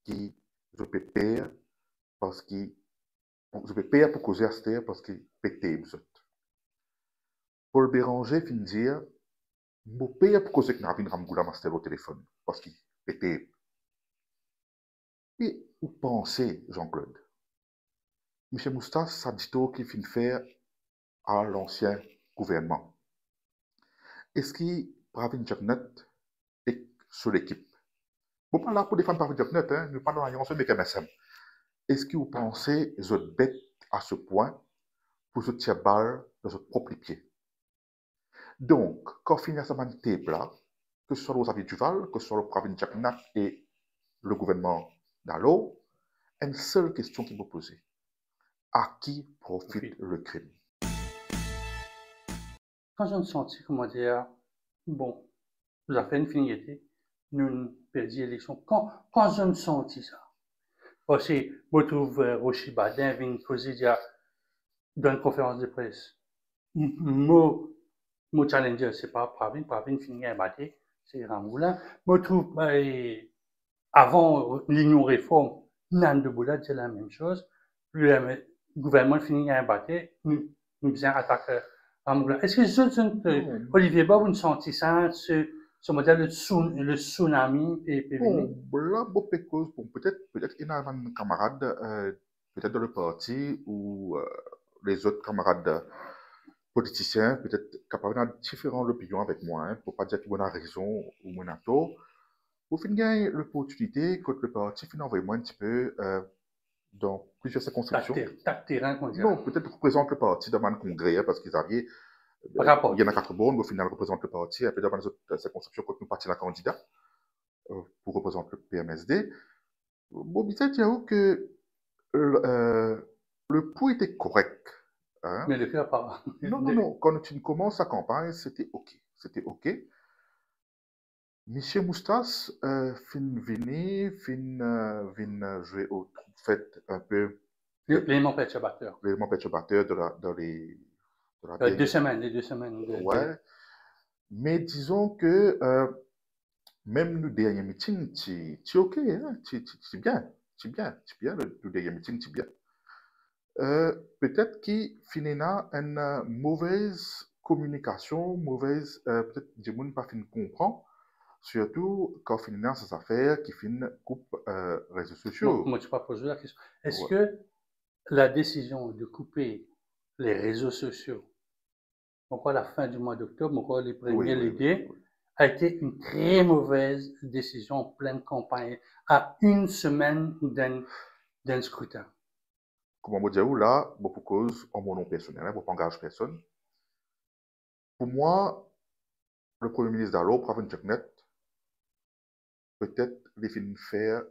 que je peux payer parce que je peux payer pour causer à cette parce que pété Paul Béranger finit dire je paye pour causer que n'a pas Ramgoula master au téléphone parce qu'il pété. Et vous pensez, Jean-Claude, M. Moustas, ça dit qui finit faire à l'ancien gouvernement. est-ce que Pravin Jagnet est sur l'équipe? Vous ne parlez pas là pour défendre Pravin Jagnet, hein? Nous parlons d'alliance avec MSM. Est-ce que vous pensez que vous êtes bête à ce point pour se tirer balle dans votre propre pied? Donc, quand on finit à cette table-là, que ce soit Rosalie Duval, que ce soit le Pravin Jagnet et le gouvernement d'Allo, une seule question qui vous posez. À qui profite le crime? Quand je me sentis, comment dire, bon, nous avons fait une finalité, nous perdons l'élection. Quand je me sentis ça, aussi, je trouve Rochi Badin vient causer dans une conférence de presse. Mon challenger, c'est pas Pravin finit à battre, c'est Ramoula. Je trouve, avant l'Union Réforme, Nan de Boulad, c'est la même chose. Le gouvernement finit à battre, nous faisons attaquer Ramoula. Est-ce que Olivier Bob, vous sentez ça, ce modèle, le tsunami et bon, là, peut-être il y a un camarade, peut-être dans le parti ou les autres camarades politiciens, peut-être capables d'avoir différentes opinions avec moi, hein, pour pas dire qu'on a raison ou on a tort. Pour finir, l'opportunité que le parti finit envoyer moi un petit peu dans plusieurs circonscriptions. terrain, qu'on dirait. Non, peut-être représente le parti dans un congrès, hein, parce qu'ils avaient. Il y en a 4 bornes, au final, représente le parti, et puis dans les autres circonscriptions, quand nous partis la candidat pour représenter le PMSD. Bon, il dit que le pouls était correct. Hein? Mais le fait pas. Non. Quand tu commences la campagne, c'était OK. C'était OK. Monsieur Moustas, fin jouer au fait un peu. L'élément perturbateur. L'élément perturbateur dans les. Les 2 semaines. Ouais. Mais disons que même le dernier meeting, tu es OK, hein? Tu bien. Tu bien. Le dernier meeting, tu bien. Peut-être qu'il finit une mauvaise communication, peut-être que les gens pas fin comprendre, surtout quand finit ces affaires qui fin coupe réseaux sociaux. Moi, tu pas posé la question. Est-ce que la décision de couper les réseaux sociaux, encore la fin du mois d'octobre, encore les premiers l'été, a été une très mauvaise décision en pleine campagne, à une semaine d'un scrutin? Comme on dit là, pour cause, en mon nom personnel, hein, pour pas engager personne. Pour moi, le Premier ministre d'Allo, Pravin Jagnet, peut-être les fin faire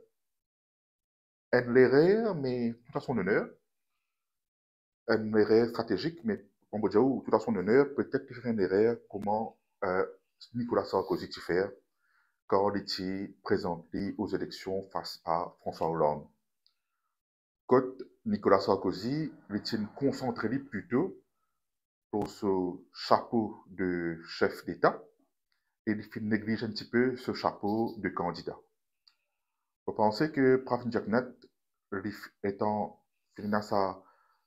une erreur, mais tout à son honneur. Une erreur stratégique, mais on peut dire tout à son honneur, peut-être qu'il fait une erreur comment Nicolas Sarkozy fait quand il était présenté aux élections face à François Hollande. Quand Nicolas Sarkozy était concentré plutôt sur ce chapeau de chef d'État et il néglige un petit peu ce chapeau de candidat. Vous pensez que Pravin Jagnet, étant finalement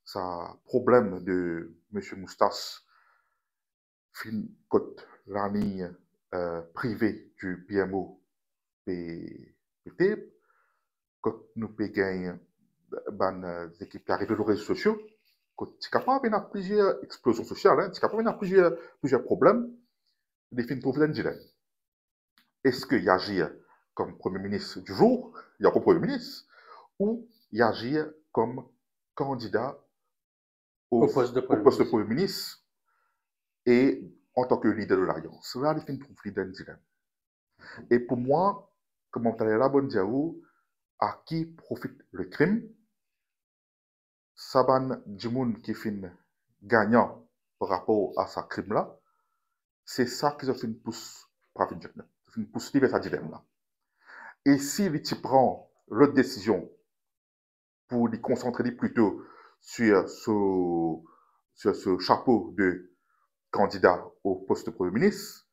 sa problème de M. Moustas, côté la ligne privée du PMO PT, quand nous payons des équipes qui arrivent sur les réseaux sociaux, quand tu es capable d'avoir plusieurs explosions sociales, hein, tu es capable d'avoir plusieurs problèmes, il faut trouver un dilemme. Est-ce qu'il agit comme Premier ministre du jour, il y a un Premier ministre, ou il agit comme candidat au poste de Premier ministre et en tant que leader de l'Alliance? Là, il faut trouver un dilemme. Et pour moi, comme on parlait là, bon diaou, à qui profite le crime? Saban Djimoun qui fin gagnant par rapport à sa crime là, c'est ça qui a fait une pousse Pravin Jagnet, une pousse vers sa dilemme là. Et s'il prend l'autre décision pour lui concentrer plutôt sur ce chapeau de candidat au poste de Premier ministre,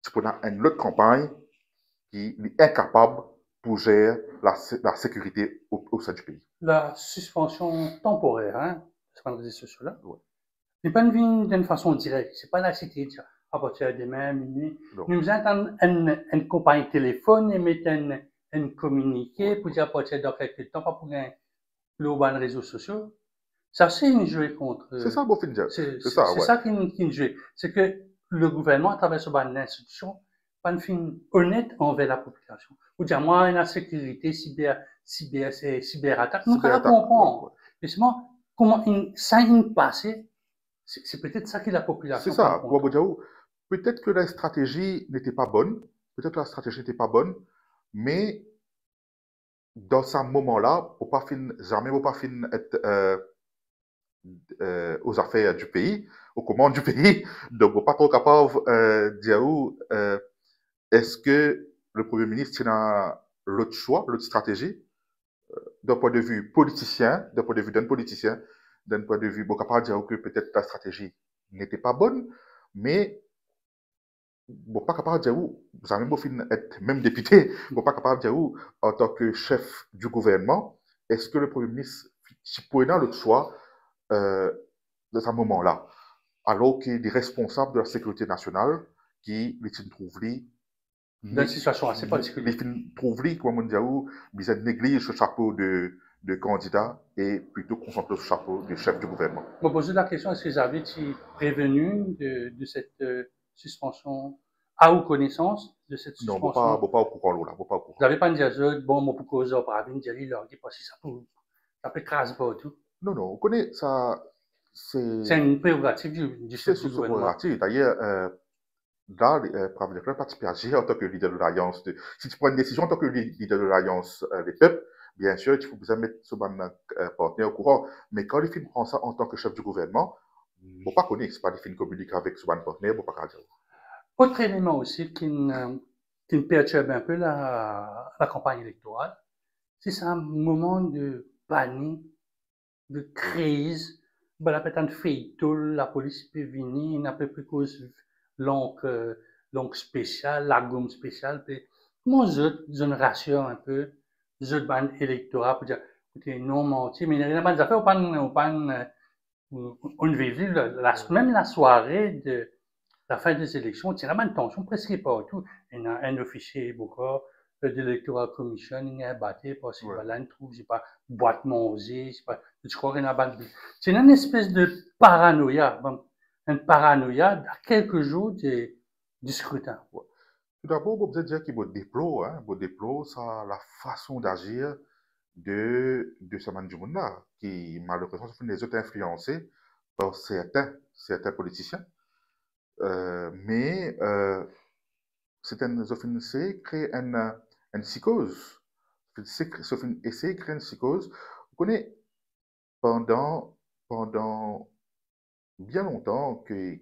tu peux avoir une autre campagne qui est incapable pour gérer la sécurité au sein du pays. La suspension temporaire, hein, c'est pas les réseaux sociaux là, n'est pas une d'une façon directe. C'est pas la cité à partir de demain, minuit. Nous entendons une compagnie téléphone et mettre un communiqué pour dire à partir de quelques temps, pas pour gagner les réseaux sociaux. Ça, c'est une jouée contre. C'est ça, Bofinger. C'est ça qui est une jouée. C'est que le gouvernement, à travers l'institution, pas une fin honnête envers la population. Ou dire, moi, la sécurité, cyberattaque, nous, on comprend. Justement, comment ça il passé, c'est peut-être ça que la population. C'est ça. Peut-être que la stratégie n'était pas bonne. Peut-être que la stratégie n'était pas bonne, mais dans ce moment-là, jamais pas fin être aux affaires du pays, aux commandes du pays. Donc, on pas trop capable de dire est-ce que le Premier ministre a l'autre choix, l'autre stratégie, d'un point de vue politicien, d'un point de vue d'un politicien, d'un point de vue, bon, capable de dire que peut-être la stratégie n'était pas bonne, mais bon, pas capable de dire vous avez même être même député, bon, pas capable de dire en tant que chef du gouvernement, est-ce que le Premier ministre peut avoir le choix de ce moment-là, alors qu'il est responsable de la sécurité nationale, qui les trouve dans une situation assez particulière. Les trouve comme on dit, ils négligent ce chapeau de candidat et plutôt concentrent le chapeau de chef du gouvernement. Je me posais la question, est-ce que vous avez prévenu de cette suspension, à vos connaissances de cette suspension? Non, pas au courant là, pas au courant. Vous n'avez pas dit, bon, mon pour cause, par exemple, il leur dit parce que ça peut craser pas tout. Non, on connaît ça. C'est une prérogative du chef du gouvernement. D'ailleurs, là, Pravin participe à agir en tant que leader de l'Alliance. Si tu prends une décision en tant que leader de l'Alliance des peuples, bien sûr, il faut vous mettre ce partenaire au courant. Mais quand les films prennent ça en tant que chef du gouvernement, je ne pas connaître, ce n'est pas les films communiquent avec ce partenaire, je ne pas dire. Autre élément aussi qui me perturbe un peu la campagne électorale, c'est un moment de panique, de crise. Ben, la pétante fait tout, la police peut venir, il n'a pas pris cause longue spéciale, la gomme spéciale. Comment je me rassure un peu, je ban électorat pour dire, écoutez, non menti, mais il n'y a pas d'affaires, on vit même la soirée de la fin des élections, il y a une tension presque partout. Il y a un officier, beaucoup, l'électoral commission, il y a un battu, parce qu'il y a un trou, c'est pas boîte manger, c'est pas, je crois qu'il y a un c'est une espèce de paranoïa, une paranoïa à quelques jours du scrutin. Tout d'abord, vous pouvez dire qu'il vous déplore, ça, la façon d'agir de ce monde-là, qui malheureusement sont les autres influencés par certains politiciens. Mais certaines offenses créent une psychose. Essayer de créer une psychose. Vous connaissez, pendant bien longtemps que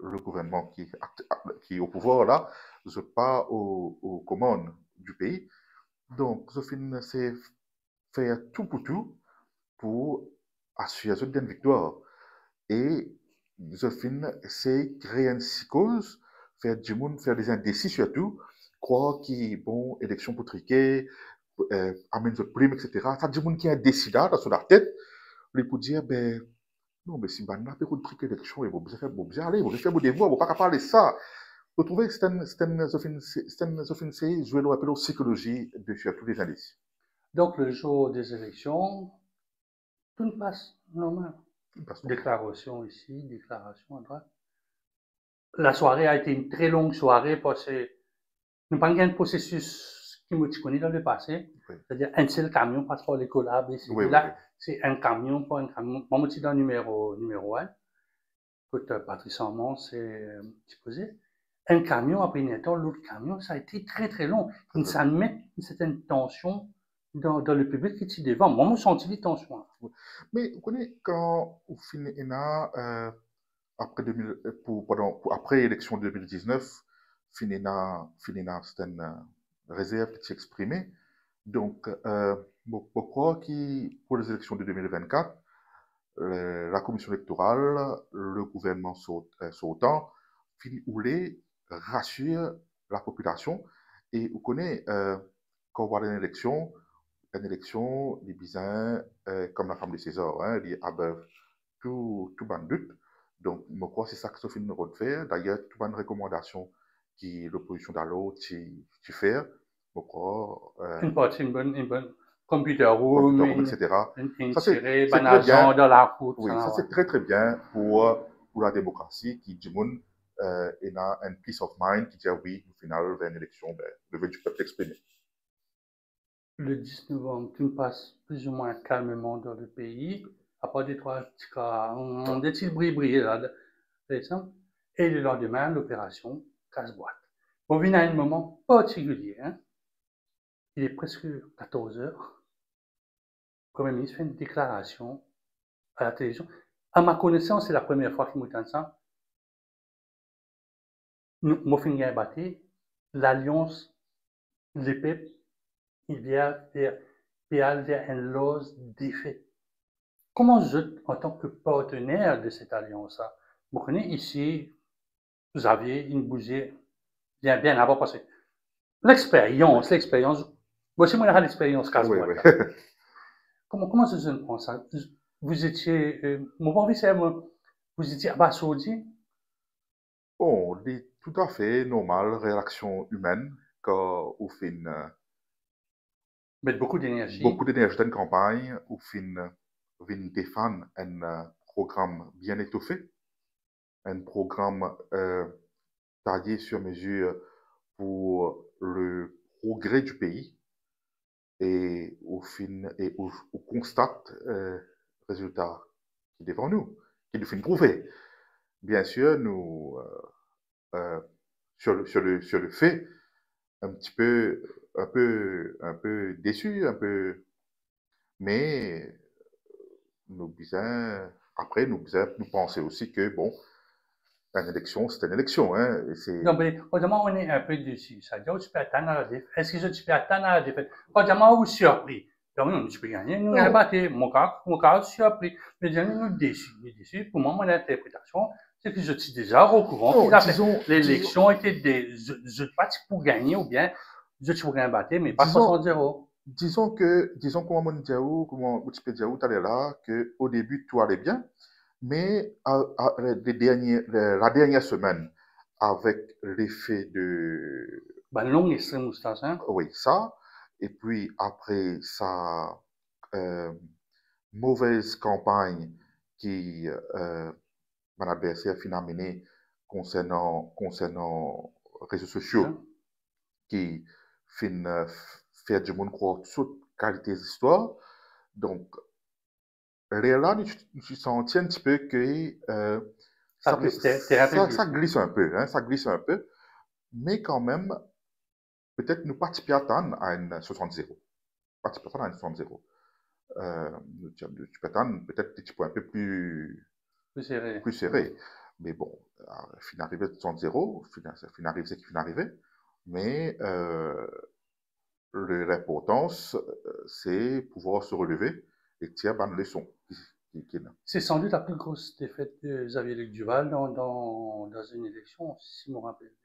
le gouvernement qui est au pouvoir là, n'est pas aux commandes du pays. Donc, Zofine s'est fait tout pour assurer une victoire. Et Zofine s'est créé une psychose, faire du monde, faire des indécis surtout, croire qu'il y a bon élection pour triquer, amène le prime, etc. Ça, du monde qui est indécis là, dans la tête, pour dire, ben, non, mais si on a fait une triquer élection, il faut bien aller, il faut faire vos devoirs, il ne faut pas parler de ça. Vous trouvez que c'est une jouer le rappel aux psychologies de surtout les indécis. Donc, le jour des élections, tout ne passe normal. Déclaration ici, déclaration à droite. La soirée a été une très longue soirée parce que nous n'avons pas un processus qui me connaît dans le passé. Oui. C'est-à-dire un seul camion passe par les collabs. Là, c'est un camion pour un camion. Moi, je suis dans le numéro 1. Écoute, Patrice Armand s'est disposé. Un camion, après une étape, l'autre camion, ça a été très très long. Ça met une certaine tension dans le public qui est devant. Moi, je sens des tensions. Mais vous connaissez, quand vous finissez après l'élection de 2019, finina c'est une réserve qui s'est exprimée. Donc, je crois que pour les élections de 2024, la commission électorale, le gouvernement sautant, voulait rassurer la population. Et vous connaissez, quand on voit une élection, les bisins, comme la femme de César, les abeuvent tout bandut. Donc, je crois que c'est ça que Sophie nous faire. D'ailleurs, toute une recommandation qui l'opposition d'Allo, tu fais, je crois. Une bonne computer room, etc. Insérer un agent dans la route. Oui, ça c'est très très bien pour pour la démocratie, qui dit moun, il a un peace of mind, qui dit oui, au final, vers une élection, ben, le vœu du peuple exprimé. Le 10 novembre, tout passe plus ou moins calmement dans le pays, à part des trois petits cas, des petits bris là, et le lendemain, l'opération casse-boîte. On vient à un moment particulier, hein. Il est presque 14 heures. Le Premier ministre fait une déclaration à la télévision. À ma connaissance, c'est la première fois qu'il m'entend ça. Nous finissons à battre l'alliance, les peuples, il vient vers une lose défaite. Comment je, en tant que partenaire de cette alliance-là, vous connaissez ici, vous aviez une bougée bien avant parce que l'expérience, voici moi l'expérience casse-boîte. Oui, oui. Comment se prend ça? Vous étiez, mon bon c'est vous étiez abasourdi? Bon, c'est tout à fait normal, réaction humaine, quand on fait Mettre beaucoup d'énergie. beaucoup d'énergie dans une campagne, on fait défendre un programme bien étoffé, un programme taillé sur mesure pour le progrès du pays. Et on constate le résultat qui est devant nous, qui nous fait prouver. Bien sûr, nous, sur le fait, un peu déçus, mais après, nous penser aussi que, bon, une élection, c'est une élection, hein. Non, mais autrement, on est un peu déçu. Ça dit, tu peux attendre à la défaite. Est-ce que tu peux attendre à la défaite? Autrement, on est surpris. Donc, non, tu peux gagner. Nous avons battu. Mon cas, surpris. Mais nous déçus. Pour moi, mon interprétation, c'est que je suis déjà au courant que l'élection était je parti pour gagner ou bien je suis pour gagner battre, mais pas 60-0. Disons comment tu peux dire où tu allais là, qu'au début, tout allait bien. Mais la dernière semaine, avec l'effet de... Ben, longue extrême moustache, hein? Oui, ça. Et puis après sa mauvaise campagne qui mon adversaire a mené concernant réseaux sociaux, qui fin faire du monde croire toute qualité d'histoire. Donc, là, je sens un petit peu que ça glisse un peu, hein, ça glisse un peu, mais quand même, peut-être nous pas attendre à une 60-0. Pas attendre à une 60-0. Tu peux attendre peut-être un petit peu un peu plus serré. Mais bon, fin arrivé de 60-0, fin arrivé, c'est qu'il fin arrivé. Mais l'importance, c'est pouvoir se relever et tirer une leçon. C'est sans doute la plus grosse défaite de Xavier-Luc Duval dans une élection, si je me rappelle bien.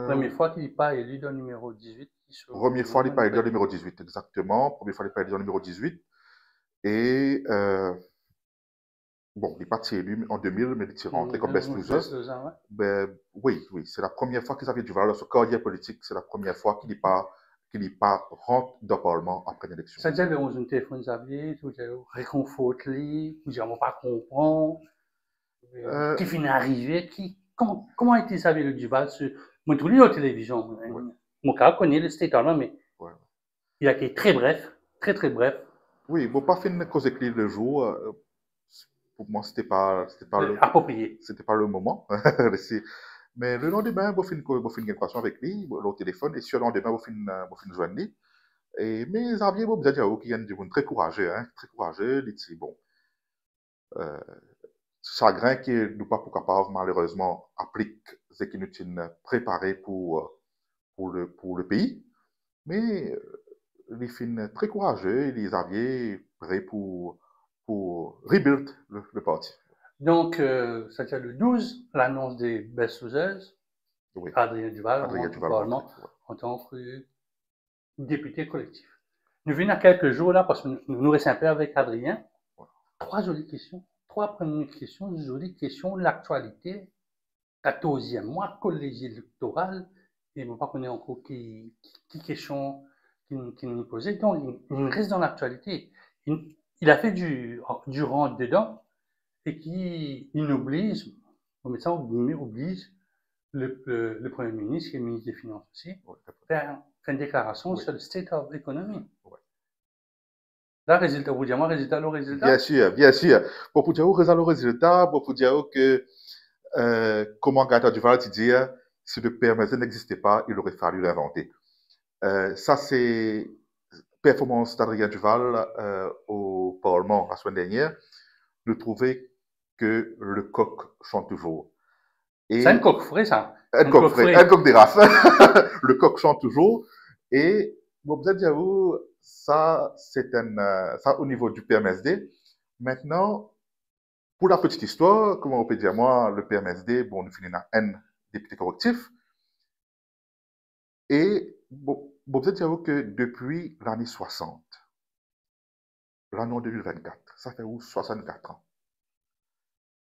Première fois qu'il n'est pas élu dans le numéro 18. Première fois qu'il n'est pas élu dans le numéro 18, exactement. Première fois qu'il n'est pas élu dans le numéro 18. Et bon, il n'est pas élu en 2000, mais il est rentré comme best loser. Ben, oui, c'est la première fois que Xavier Duval, dans sa carrière politique, c'est la première fois qu'il n'est pas rentre dans le Parlement après l'élection. Ça veut dire qu'on a un téléphone Xavier, tout réconforte-lui, vous on ne pas comprendre. Qui finit d'arriver, comment a été Xavier Duval sur moi tout lu à la télévision. Mon cas connaît le state mais il a été très bref, très bref. Oui, bon, pas fait une cause éclair le jour. Pour moi, c'était pas approprié. C'était pas le moment. Mais le lendemain, je fais une équation avec lui, au téléphone, et sur le lendemain, je fais une journée. Et mais Xavier, vous avez dit qu'il y a du monde très courageux, hein, très courageux. Il dit bon, chagrin qui nous pas pour capable malheureusement applique ce qui nous tient préparé pour le pays. Mais les filles très courageux, les Xavier prêts pour rebuild le parti. Donc, c'était le 12, l'annonce des best losers. Oui. Adrien Duval, en tant que député collectif. Nous venons à quelques jours là, parce que nous restons un peu avec Adrien. Trois jolies questions. Trois premières questions, jolies questions. L'actualité, 14e mois, collège électoral. Et je ne sais pas connaître encore qui question qui nous posait. Donc, il reste dans l'actualité. Il a fait du rentre dedans. et qui inoblige, on met ça en guillemets, oblige le Premier ministre et le ministre des Finances aussi, faire une déclaration sur le state of economy. Là, résultat, vous dites moi, résultat, le résultat? Bien sûr, bien sûr. Bon, pour dire où le résultat, bon, pour dire que, comment Gaëtan Duval dit, si le PMSD n'existait pas, il aurait fallu l'inventer. Ça, c'est performance d'Adrien Duval au Parlement la semaine dernière. Nous trouvait que le coq chante toujours. C'est un coq frais, ça. Un coq frais, un coq des races. Le coq chante toujours. Et, bon, vous allez dire, ça, c'est ça au niveau du PMSD. Maintenant, pour la petite histoire, comment on peut dire, moi, le PMSD, bon, nous finissons à N députés correctifs. Et, bon, vous allez dire que depuis l'année 60, l'année 2024, ça fait où 64 ans.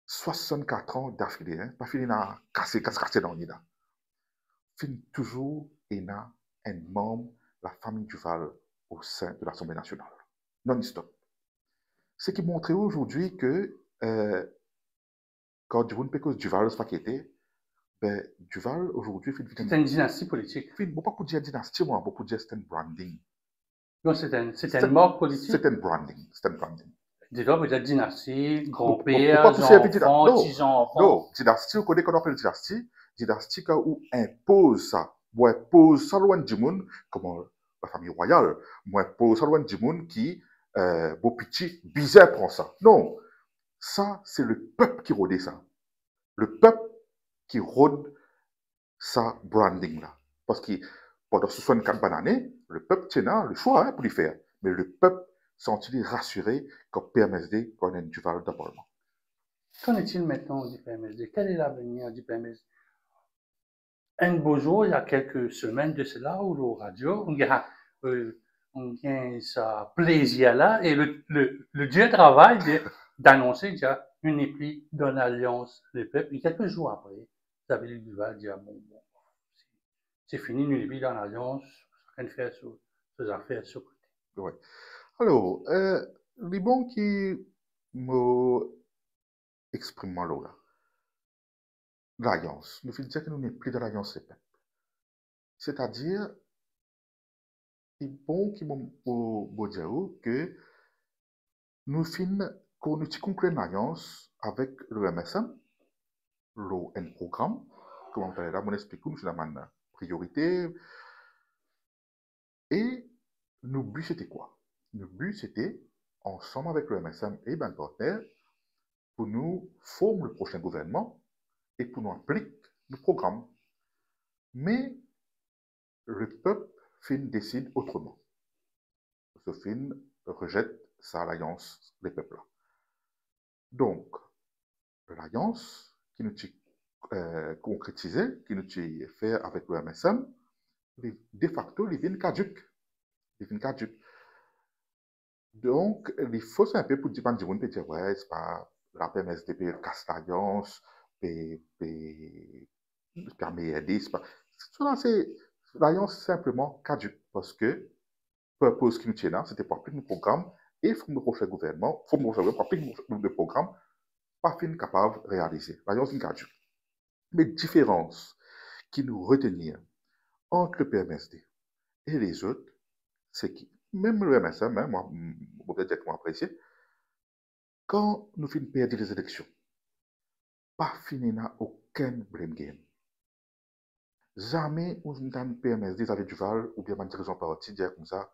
64 ans d'affilée, hein, pas fini à casser dans l'île. Fin toujours, il y a un membre de la famille Duval au sein de l'Assemblée nationale. Non-stop. Ce qui montre aujourd'hui que, quand Duval se paquetait, ben, Duval aujourd'hui fait c'est une dynastie politique. Bon, pas pour dire dynastie, moi, pour dire c'est un branding. Non, c'est une marque politique. C'est un branding. C'est un branding. Dis-toi, vous êtes dynastie, grand-père, enfant, petits-enfants. Non, dynastie, on connaît qu'on appelle dynastie. Dynastie où impose ça. Moi, impose ça loin du monde, comme la famille royale. Moi, impose ça loin du monde qui, beau petit, bizarre prend ça. Non. Ça, c'est le peuple qui rôde ça. Le peuple qui rôde ça branding là. Parce que pendant 64 bonnes années, le peuple tient le choix pour le faire. Mais le peuple sont-ils rassurés qu'au PMSD, qu'on a une Duval dans le Parlement? Qu'en est-il maintenant du PMSD? Quel est l'avenir du PMSD? Un beau jour, il y a quelques semaines de cela, où la radio, on a ce plaisir-là, et le Dieu travaille d'annoncer qu'il y a une épée dans l'Alliance des peuples. Et quelques jours après, Xavier Duval dit, bon, c'est fini, une épée dans l'Alliance, on va faire ses affaires sur côté. Ouais. Alors, les bons qui m'expriment là, l'Alliance, nous faisons dire que nous n'est plus de l'Alliance des peuples. C'est-à-dire, les bons qui m'ont dire que nous finissons, qu'on nous conclut une alliance avec le MSM, le programme, comment on peut là, on explique nous c'est la priorité. Et nos buts, c'était quoi? Nos buts, c'était, ensemble avec le MSM et ben partenaire, pour nous former le prochain gouvernement et pour nous appliquer le programme. Mais le peuple décide autrement. Ce film rejette sa alliance des peuples-là. Donc, l'alliance qui nous concrétisée, qui nous fait avec le MSM, de facto, il vient caduque. Donc, il faut un peu pour dire, ouais, c'est pas la PMSD, casse l'alliance, permet aider, c'est pas. C'est l'alliance simplement caduque parce que purpose qui nous tient là, c'était pour appliquer nos programmes et il faut nous prochain gouvernement, pour appliquer nos programmes, pas fin capable de réaliser. L'alliance est caduque. Mais différence qui nous retenir entre le PMSD et les autres, c'est que même le MSM, hein, moi, peut-être moi apprécié, quand nous finissons perdre les élections, pas fini n'a aucun blame game. Jamais on a PMSD avec Duval ou bien une dirigeant parti dire comme ça,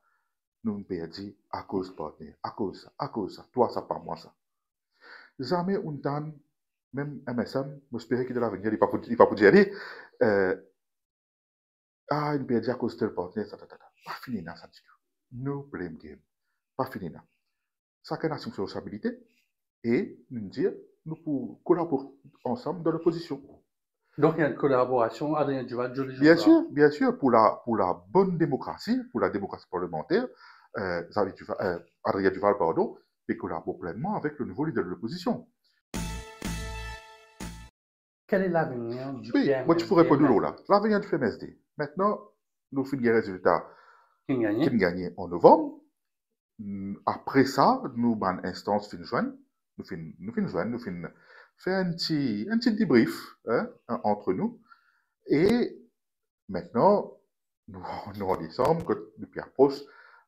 nous avons perdu à cause de partenaire, à cause ça, toi ça, pas moi ça. Jamais on a, même MSM, j'espère que de l'avenir, il ne va pas dire, ah, il perdu à cause de tel partenaire, ça. Pas fini là, ça dit tout. No blame game. Pas fini là. Chacun a son responsabilité et nous dire, nous pouvons collaborer ensemble dans l'opposition. Donc, il y a une collaboration, Adrien Duval, bien sûr, pour la bonne démocratie, pour la démocratie parlementaire, Adrien Duval, pardon, et collabore pleinement avec le nouveau leader de l'opposition. Quel est l'avenir du PMSD? Moi, tu pourrais répondre là. L'avenir du PMSD. Maintenant, nous finissons les résultats qui gagnent en novembre. Après ça, nous avons une instance fin juin nous fin joindre, nous fin faire un petit débrief hein, entre nous. Et maintenant, nous en décembre, depuis approche,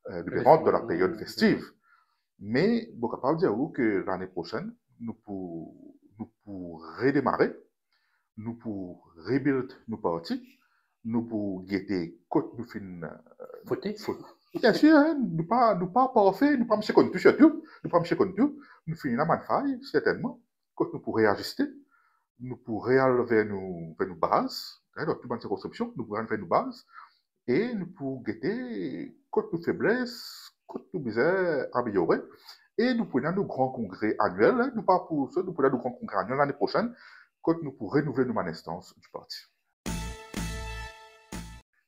depuis rentre dans la période festive. Mais, je suis capable de dire que l'année prochaine, nous pour redémarrer, nous pour rebuild nos parties, nous pour guetter côté nous fin Fauté. Bien sûr, hein, nous pas parfait, nous pas monsieur comme tout surtout, nous pas monsieur comme tout, nous finissons la manfaille certainement, quand nous pourrons réajuster, nous pourrons aller vers nos bases, hein, dans toute bonne circonscription, nous pourrons vers nos bases et nous pourrons guetter quand nos faiblesses, quand nous besoin améliorer. Et nous prenons nos grands congrès annuels, hein, nous pas pour ça, nous prenons nos grands congrès annuels l'année prochaine, quand nous pourrons renouveler nos instances du parti.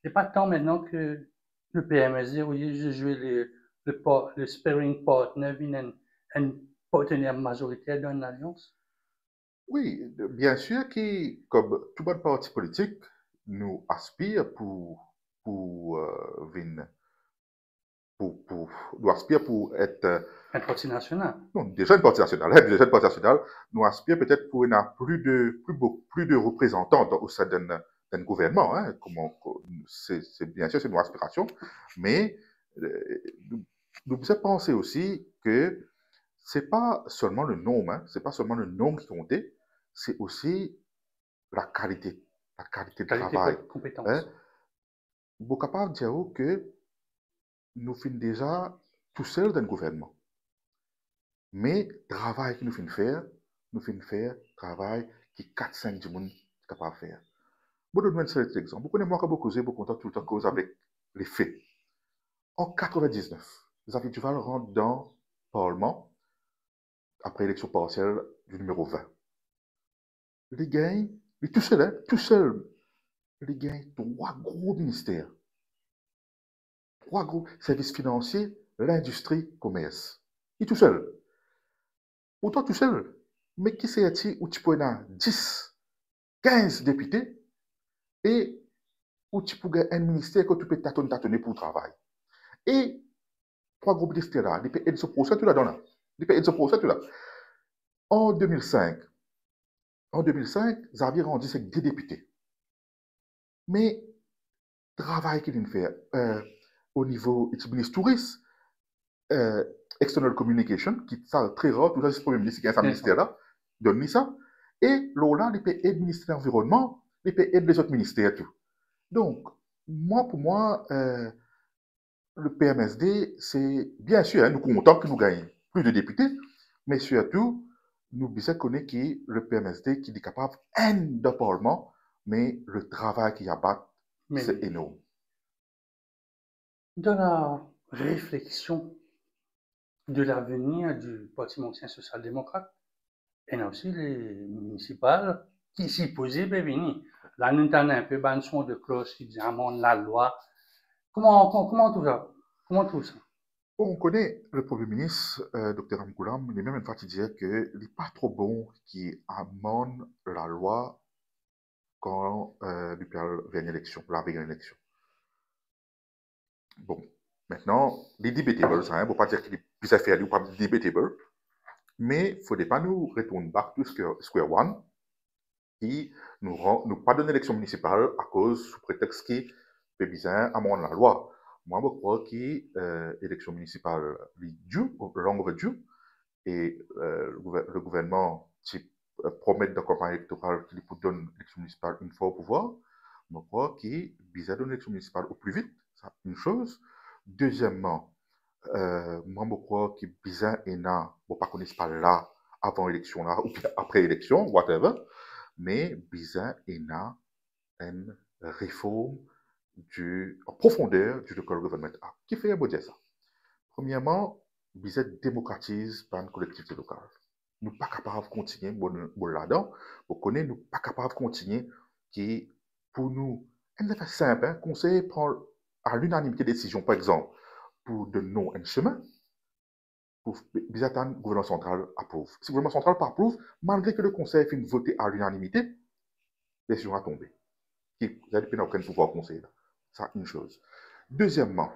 C'est pas tant maintenant que le PMSD, au lieu de jouer le sparring partner, un partenaire majoritaire d'une alliance? Oui, bien sûr que, comme tout bon parti politique, nous aspire nous aspire pour être un parti national. Non, déjà une parti nationale. Déjà une parti nationale, nous aspire peut-être pour avoir plus de représentants au sein d'un gouvernement. Hein, c'est bien sûr c'est nos aspirations, mais nous devons penser aussi que c'est pas seulement le nombre, hein, c'est pas seulement le nombre qui comptait, c'est aussi la qualité de travail. De compétence. Hein. Vous êtes capable de dire que nous finissons déjà tout seul dans le gouvernement. Mais le travail que nous finissons faire travail que 4-5 du monde est capable de faire. Je vais donner un seul exemple. Vous connaissez moi que beaucoup beaucoup content tout le temps cause avec les faits. En 99, Xavier Duval rentre dans le Parlement après l'élection partielle du numéro 20. Il gagne, il tout seul, hein, tout seul, il gagne 3 gros ministères. 3 gros services financiers, l'industrie, commerce. Il est tout seul. Pourtant tout seul. Mais qui c'est où tu peux avoir 10, 15 députés et où tu peux avoir un ministère que tu peux tâtonner pour le travail. Et 3 groupes ministères là, ils peuvent ce procès, tu l'as donné. Ils peuvent ce procès, tu l'as. En 2005, Xavier rendu avec 10 députés. Mais le travail qu'il fait au niveau du ministre touriste, External Communication, qui est très rare, tout ça, c'est le premier ministre qui a un ministère là, donne ça. Et là, il peut aider le ministère de l'Environnement, il peut aider les autres ministères, tout. Donc, pour moi, le PMSD, c'est bien sûr, hein, nous comptons que nous gagnons plus de députés, mais surtout, nous devons connaître que le PMSD qui est capable de Parlement, mais le travail qu'il y a bas, c'est énorme. Dans la réflexion de l'avenir du Parti mondial social-démocrate, il y a aussi les municipales qui s'y posaient bien venir. Là, nous avons un peu de son de cloche qui dit la loi. Comment tout ça? Comment tout ça? On connaît le Premier ministre, Dr Ramgoulam, il est même une fois qui disait qu'il n'est pas trop bon qui amende la loi quand il vient une élection, la veille d'une élection. Bon, maintenant, les debatable, ça ne veut pas dire qu'il est plus à faire ou pas debatable, mais il ne faudrait pas nous retourner back to square one qui nous pas donner l'élection municipale à cause, sous prétexte qu'il fait bizarre amende la loi. Moi, je crois que l'élection municipale est due, long overdue, et le gouvernement promet dans la campagne électorale qu'il peut donner l'élection municipale une fois au pouvoir. Je crois qu'il bizarre donner l'élection municipale au plus vite, c'est une chose. Deuxièmement, moi, je crois que bizarre et na, bon, pas qu'on n'est pas là avant l'élection là ou après l'élection, whatever, mais bizarre et na une réforme en profondeur du Local Government Act. Qui fait dire ça? Premièrement, bizarre démocratise par une collectivité locale. Nous ne sommes pas capables de continuer là-dedans. Vous connaissez, nous ne sommes pas capables de continuer qui, pour nous, c'est simple, hein, conseil prend à l'unanimité des décisions, par exemple, pour de non un chemin, pour bizarre le gouvernement central approuve. Si le gouvernement central pas approuve, malgré que le conseil fait voter à l'unanimité, la décision a tombé. Vous n'avez pas aucun pouvoir conseil. Ça, une chose. Deuxièmement,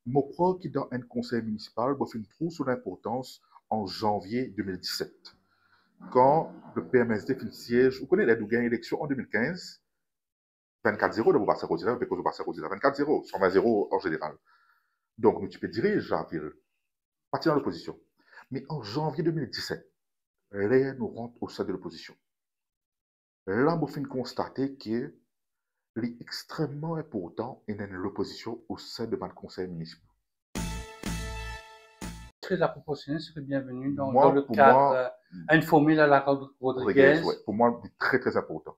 je crois que dans un conseil municipal, il faut une trop sur l'importance en janvier 2017. Quand le PMSD fait le siège, vous connaissez les gains élection en 2015, 24-0 de Bobassa Rosira, avec Bobassa Rosira, 24-0, 120-0 en général. Donc, nous, tu peux diriger la ville, partir dans l'opposition. Mais en janvier 2017, là, nous rentrons au sein de l'opposition. Là, nous finissons constater que c'est extrêmement important et l'opposition au sein de notre conseil municipal. Est-ce que la proportionnelle serait bienvenue dans le pour cadre moi, une formule à la Rodriguez? Ouais, pour moi, c'est très, très important.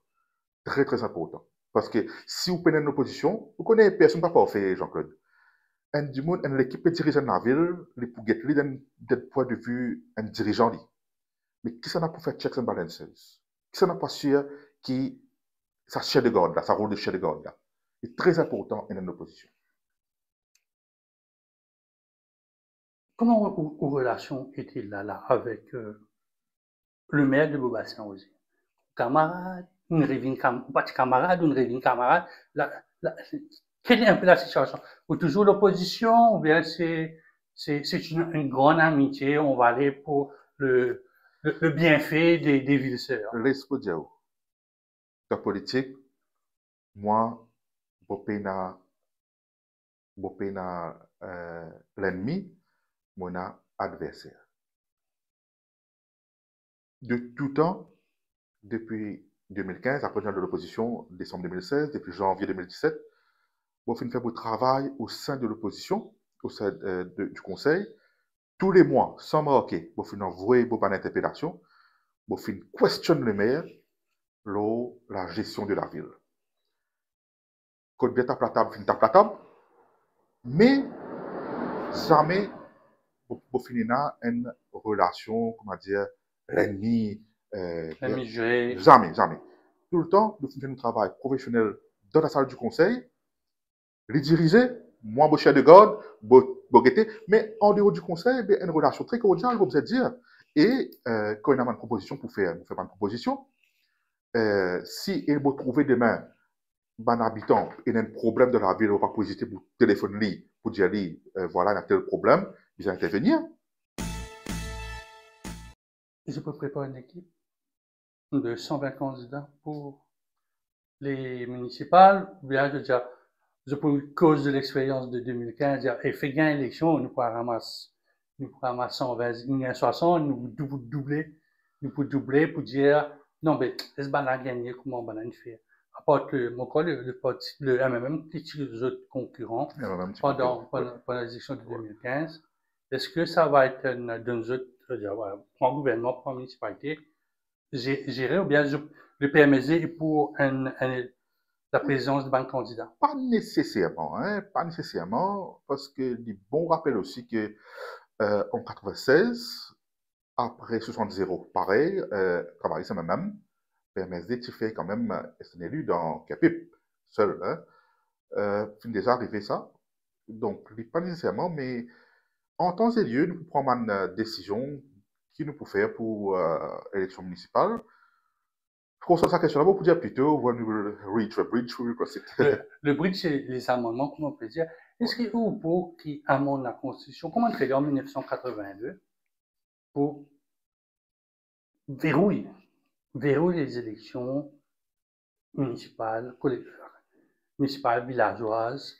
Très, très important. Parce que si vous prenez une opposition, vous connaissez personne pas parfait, Jean-Claude. Un du monde, l'équipe dirigeante de la ville, les pour get d'un point de vue un dirigeant. Mais qui s'en a pour faire checks and balances? Qui s'en a pas sûr qui sa chef de garde, là, sa rôle de chef de garde, là, est très important dans une opposition. Comment vos relations étaient là avec le maire de Bobassan aussi? Camarade, une révine pas camarade, une révine camarade. Quelle est un peu la situation? Ou toujours l'opposition, ou bien c'est une grande amitié, on va aller pour le bienfait des villes sœurs? Laisse-moi dire, la politique, moi, je suis l'ennemi, mon adversaire. De tout temps, depuis 2015, après de l'opposition, décembre 2016, depuis janvier 2017, je fais mon travail au sein de l'opposition, au sein du conseil. Tous les mois, sans marquer, je fais envoyer une interpellation, je fais questionner le maire la gestion de la ville. Quand bien tape la table, mais jamais je finis une relation, comment dire, l'ennemi. L'ennemi juré. Jamais, jamais. Tout le temps, nous faisons un travail professionnel dans la salle du conseil, les diriger, moi, je suis de garde, mais en dehors du conseil, il y a une relation très cordiale, vous allez dire. Et quand il y a une proposition pour faire, vous faites une proposition. Si il vous trouver demain, un habitant, il y a un problème de la ville, on va pas positif pour téléphoner, pour dire, voilà, il y a tel problème, ils vont intervenir. Je peux préparer une équipe de 120 candidats pour les municipales, ou bien je peux, cause de l'expérience de 2015, dire, et fait gain élection, nous pourrons ramasser 120, 60, nous pouvons doubler pour dire, non, mais, est-ce qu'on a gagné, comment on va faire? À part que, mon cas, le MMM, les autres concurrents, pendant les élections de 2015, est-ce que ça va être d'une autre, voilà, pour un gouvernement, pour une municipalité, gérer, ou bien le PMSD est pour la présidence de banque candidat? Pas nécessairement, hein, pas nécessairement, parce que les bons rappellent aussi que en 96, après 60-0, pareil, travailler c'est même, PMSD, tu fais quand même, c'est un élu dans Capip, seul, hein, déjà arrivé ça. Donc, pas nécessairement, mais en temps et lieu, nous pouvons prendre une décision qui nous peut faire pour l'élection municipale. Pour ça, question-là, on peut dire plutôt, when we will reach a bridge, we will cross it. Le bridge, c'est les amendements, comment on peut dire. Est-ce qu'il y a un pour qui amende la Constitution, comme on fait en 1982, pour verrouiller les élections municipales, villageoises,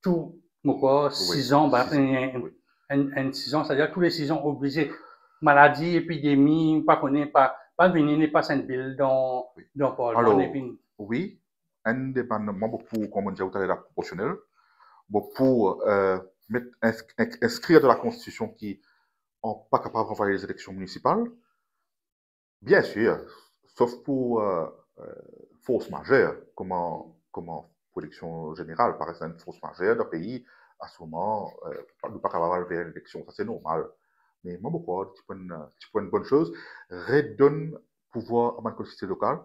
tout, pourquoi 6 ans, un 6 ans, c'est-à-dire tous les 6 ans obligés, maladie, épidémie, pas venir, pas venir, pas Sainte-Ville dans Parlement. Alors, oui, indépendamment pour, comme on dit, la proportionnelle, pour inscrire dans la Constitution qui n'est pas capable d'envoyer les élections municipales, bien sûr, sauf pour force majeure, comment pour l'élection générale, par exemple, une force majeure d'un pays, à ce moment, ne pas capable de faire l'élection, ça c'est normal. Mais moi, pourquoi, tu prends une bonne chose, redonne pouvoir à ma collectivité locale.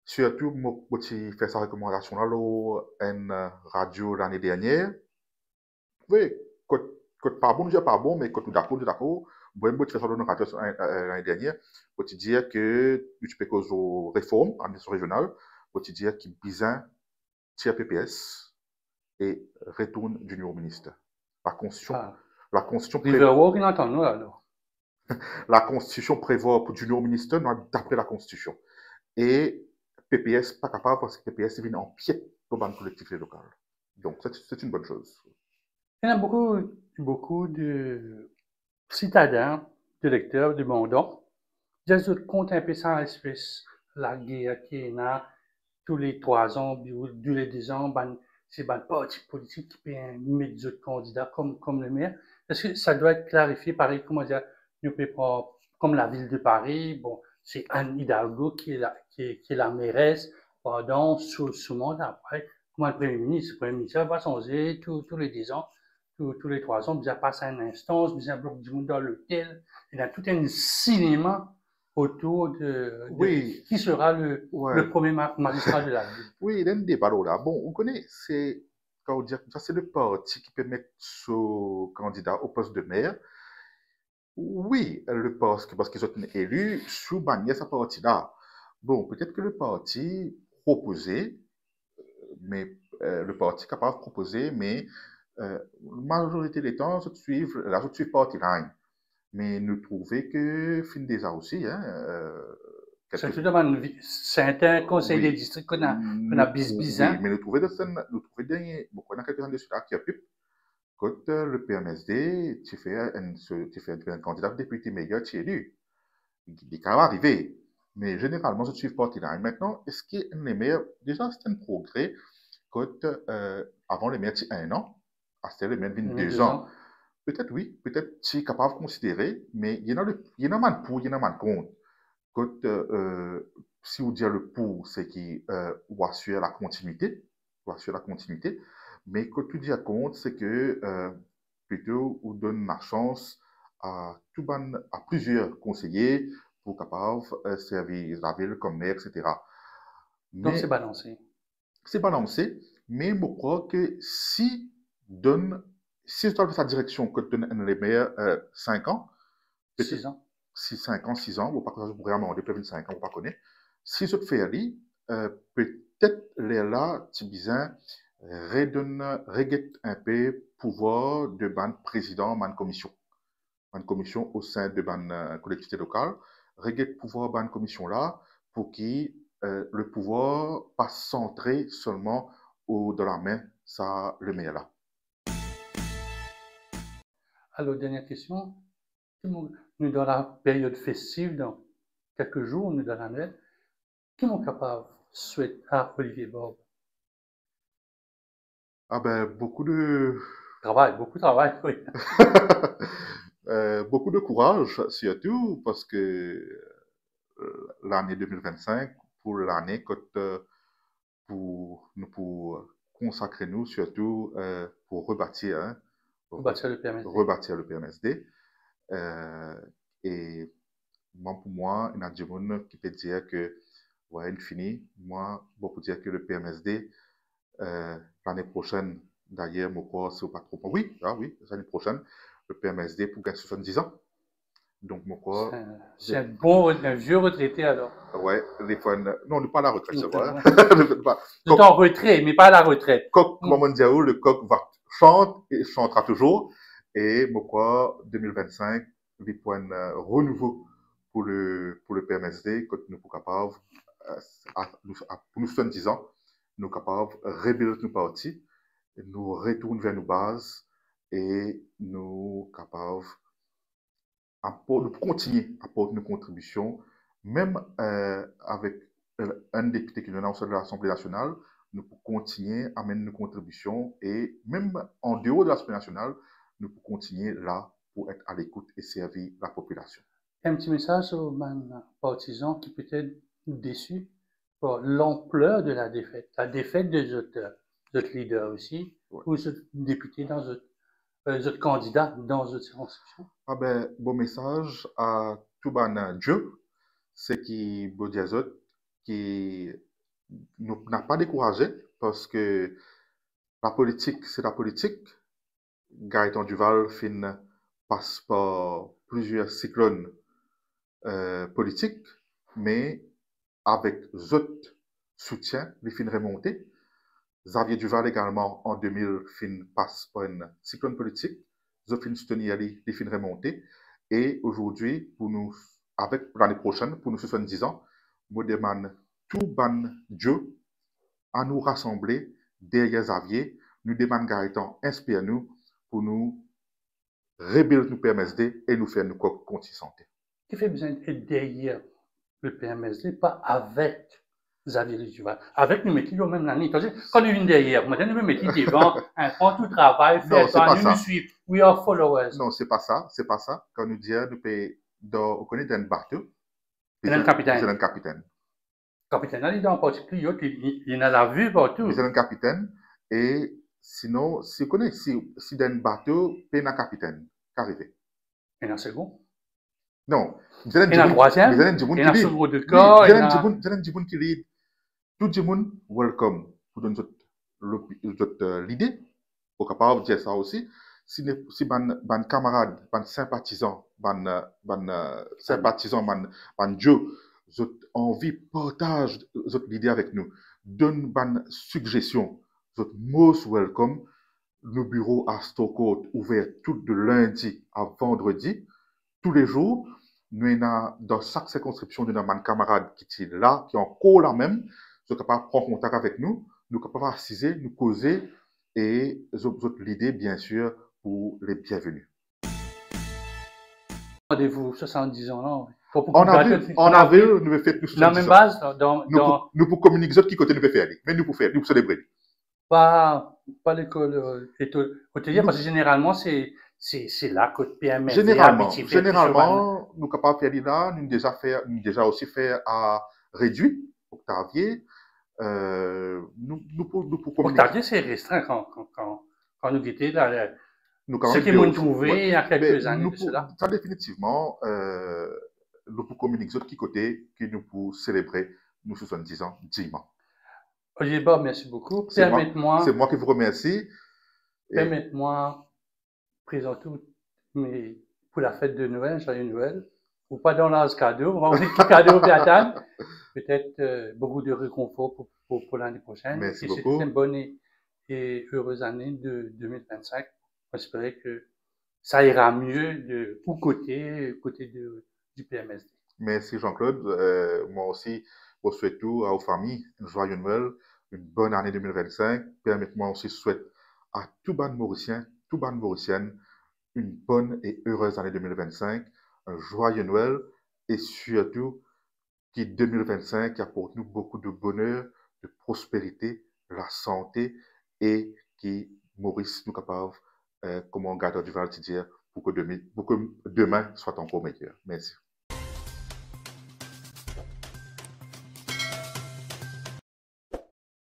Surtout, moi, j'ai fait sa recommandation là, une radio l'année dernière. Oui, quand pas bon, déjà pas bon, mais quand tu d'accord, Moi, je fais ça dans une radio l'année dernière. Pour te dire que tu peux causer aux réformes en administration régionale. Pour te dire qu'il besoin tire PPS et retourne du nouveau ministre. La constitution. Riverwalk, il entend nous alors. La Constitution prévoit pour junior ministre d'après la Constitution. Et PPS pas capable parce que PPS vient en pied pour les collectivités locales. Donc, c'est une bonne chose. Il y a beaucoup de citadins, de lecteurs du monde. Je compte un peu ça espèce la guerre qui est là tous les 3 ans, tous les 10 ans, c'est le parti politique qui peut mettre d'autres candidats comme le maire. Est-ce que ça doit être clarifié, pareil, comment dire, nous peut pas, comme la ville de Paris, bon, c'est Anne Hidalgo qui est la mairesse pendant sous mandat. Après, comment le Premier ministre va changer tous les 10 ans, tous les 3 ans, bien passe à une instance, bien bloc du monde dans l'hôtel. Il y a tout un cinéma autour de Oui, qui sera ouais. le premier magistrat de la ville. Oui, il y a un débat là. Bon, on connaît, c'est, quand on dit comme ça, c'est le parti qui peut mettre ce candidat au poste de maire. Oui, le poste, parce qu'ils sont élus sous bannière sa parti-là. Bon, peut-être que le parti proposé, mais le parti capable de proposer, mais la majorité des temps, je suis parti line. Mais nous trouvons que fin déjà aussi, hein, C'est un conseil des oui, districts qu'on a bisbis, oui, hein. mais nous trouvons beaucoup de quelques années là qui a pu, quand le PMSD, tu fais un candidat député meilleur, tu es élu. Il est quand même arrivé. Mais généralement, je suis parti là. Et maintenant, est-ce qu'il y a les meilleurs? Déjà, c'est un progrès quand, avant les meilleurs, tu 1 an, c'était les meilleurs 22 ans. Peut-être oui, peut-être tu es capable de considérer, mais il y en a mal pour, il y en a mal contre. Quand, si on dit le pour, c'est qu'il assure la continuité, mais quand tu dis à contre, c'est que plutôt on donne la chance à plusieurs conseillers pour capable servir la ville comme maire, etc. Donc c'est Mais balancé. c'est balancé, mais je crois que si donne, si tu as sa direction, que tu donnes les meilleurs 5 ans, 6 ans. 5 ans, 6 ans, ou pas que je pourrais amender plus de 5 ans, ou pas connaître. Si je te fais aller, peut-être les là, tu besoin, redonne, reguette un peu pouvoir de ban président, ban commission. Ban commission au sein de ban collectivité locale, reguette pouvoir ban commission là, pour qui le pouvoir pas centré seulement dans la main, ça, le meilleur là. Alors, dernière question. Nous, dans la période festive, dans quelques jours, nous, dans la Noël, qui est capable souhaite à Olivier Bob? Ah ben, beaucoup de Beaucoup de travail, oui. beaucoup de courage, surtout parce que l'année 2025, pour l'année pour consacrer nous, surtout pour rebâtir, hein, Pour bâtir le PMSD. rebâtir le PMSD. Et pour moi, il y a des gens qui peut dire que, ouais, il finit. Moi, bon, pour dire que le PMSD, l'année prochaine, d'ailleurs, mon corps, c'est pas trop. Oui, l'année prochaine, le PMSD pour gagner 70 ans. Donc, mon corps. C'est un vieux retraité alors. Ouais, les fois, non, pas la retraite, c'est vrai. Je suis en retrait, mais pas à la retraite. Coq, comme on dit, le coq va chante et chantera toujours. Et mon corps, 2025, les points renouveau pour le PMSD, quand nous sommes capables, pour nous 70 ans, nous sommes capables de rebuild nos partis, nous retourner vers nos bases et nous sommes capables de continuer à apporter nos contributions, même avec un député qui est au sein de l'Assemblée nationale, nous pouvons continuer à mener nos contributions et même en dehors de l'Assemblée nationale, nous pouvons continuer là pour être à l'écoute et servir la population. Un petit message aux partisans qui peut être déçus par l'ampleur de la défaite des autres leaders aussi, ouais, ou des députés dans autres candidats dans d'autres circonscriptions. Ah ben, bon message à tout Dieu, c'est qui qui n'a pas découragé parce que la politique, c'est la politique. Gaëtan Duval passe par plusieurs cyclones politiques, mais avec d'autres soutiens, les fins remontés. Xavier Duval également, en 2000, passe par un cyclone politique. Zofin soutenir les fins remontés. Et aujourd'hui, pour l'année prochaine, pour nous 70 ans, je demande tout ban Dieu à nous rassembler derrière Xavier. Nous demandons Gaëtan, inspire-nous pour nous rébuilder nous PMSD et nous faire nous continuer santé. Qui fait besoin d'être derrière le PMSD, pas avec Xavier Duval. Avec nous mettons même l'année. Quand nous venons derrière, maintenant nous mettons devant, on tout travail, fait, nous suivons. We are followers. Non, c'est pas ça. Quand nous disons, nous payons, on connaît un bateau. C'est un capitaine. C'est un capitaine. Capitaine, il est en particulier, il en a la vue partout. C'est un capitaine. Et sinon, si vous connaissez, si dans un bateau, il y a un capitaine qui arrive. Il y a un second. Non. Il y a un troisième. Il y a un second de corps. Il y a un djibon qui lead. Tout le monde, welcome. Pour donner l'idée, au capable de dire ça aussi. Si ban camarades, ban sympathisants, ban Joe, ont envie partage l'idée avec nous, donne ban suggestion, vous most welcome. Nos bureaux à Stockholm ouverts tout de lundi à vendredi, tous les jours. Nous avons dans chaque circonscription de nos camarades qui sont là, qui ont encore la même, sont capables de prendre contact avec nous, nous capables d'assister, nous causer et l'idée bien sûr pour les bienvenus. Rendez-vous 70 ans là. On a vu, nous avons fait la même base nous pour communiquer qui côté nous pouvons faire, mais nous pour faire, nous pour célébrer. Pas l'école hôtelière parce que généralement c'est là que PMS. Généralement, nous sommes capables de faire là, nous déjà aussi fait à réduire Octavier. Nous pour communiquer. Octavier c'est restreint quand nous étions là. Ce qui m'ont trouvé il y a quelques années de cela. Ça définitivement, nous pour communiquer qui côté que nous pour célébrer nos 70 ans dimanche. Olivier Bob, merci beaucoup. C'est moi qui vous remercie. Permettez-moi présenter pour la fête de Noël, joyeux Noël, ou pas dans l'âge cadeau, on va avoir des cadeaux à table. Peut-être beaucoup de réconfort pour l'année prochaine. Merci et beaucoup. C'est une bonne et heureuse année de 2025. J'espère que ça ira mieux côté du PMSD. Merci Jean-Claude. Moi aussi, je souhaite tout aux familles, une joyeuse Noël, une bonne année 2025. Permettez-moi aussi souhaiter à tout ban mauricien, tout ban mauricienne, une bonne et heureuse année 2025, un joyeux Noël et surtout que 2025 apporte nous beaucoup de bonheur, de prospérité, la santé et qui Maurice nous capable, comme un gardeur du Val, dire pour que demain soit encore meilleur. Merci.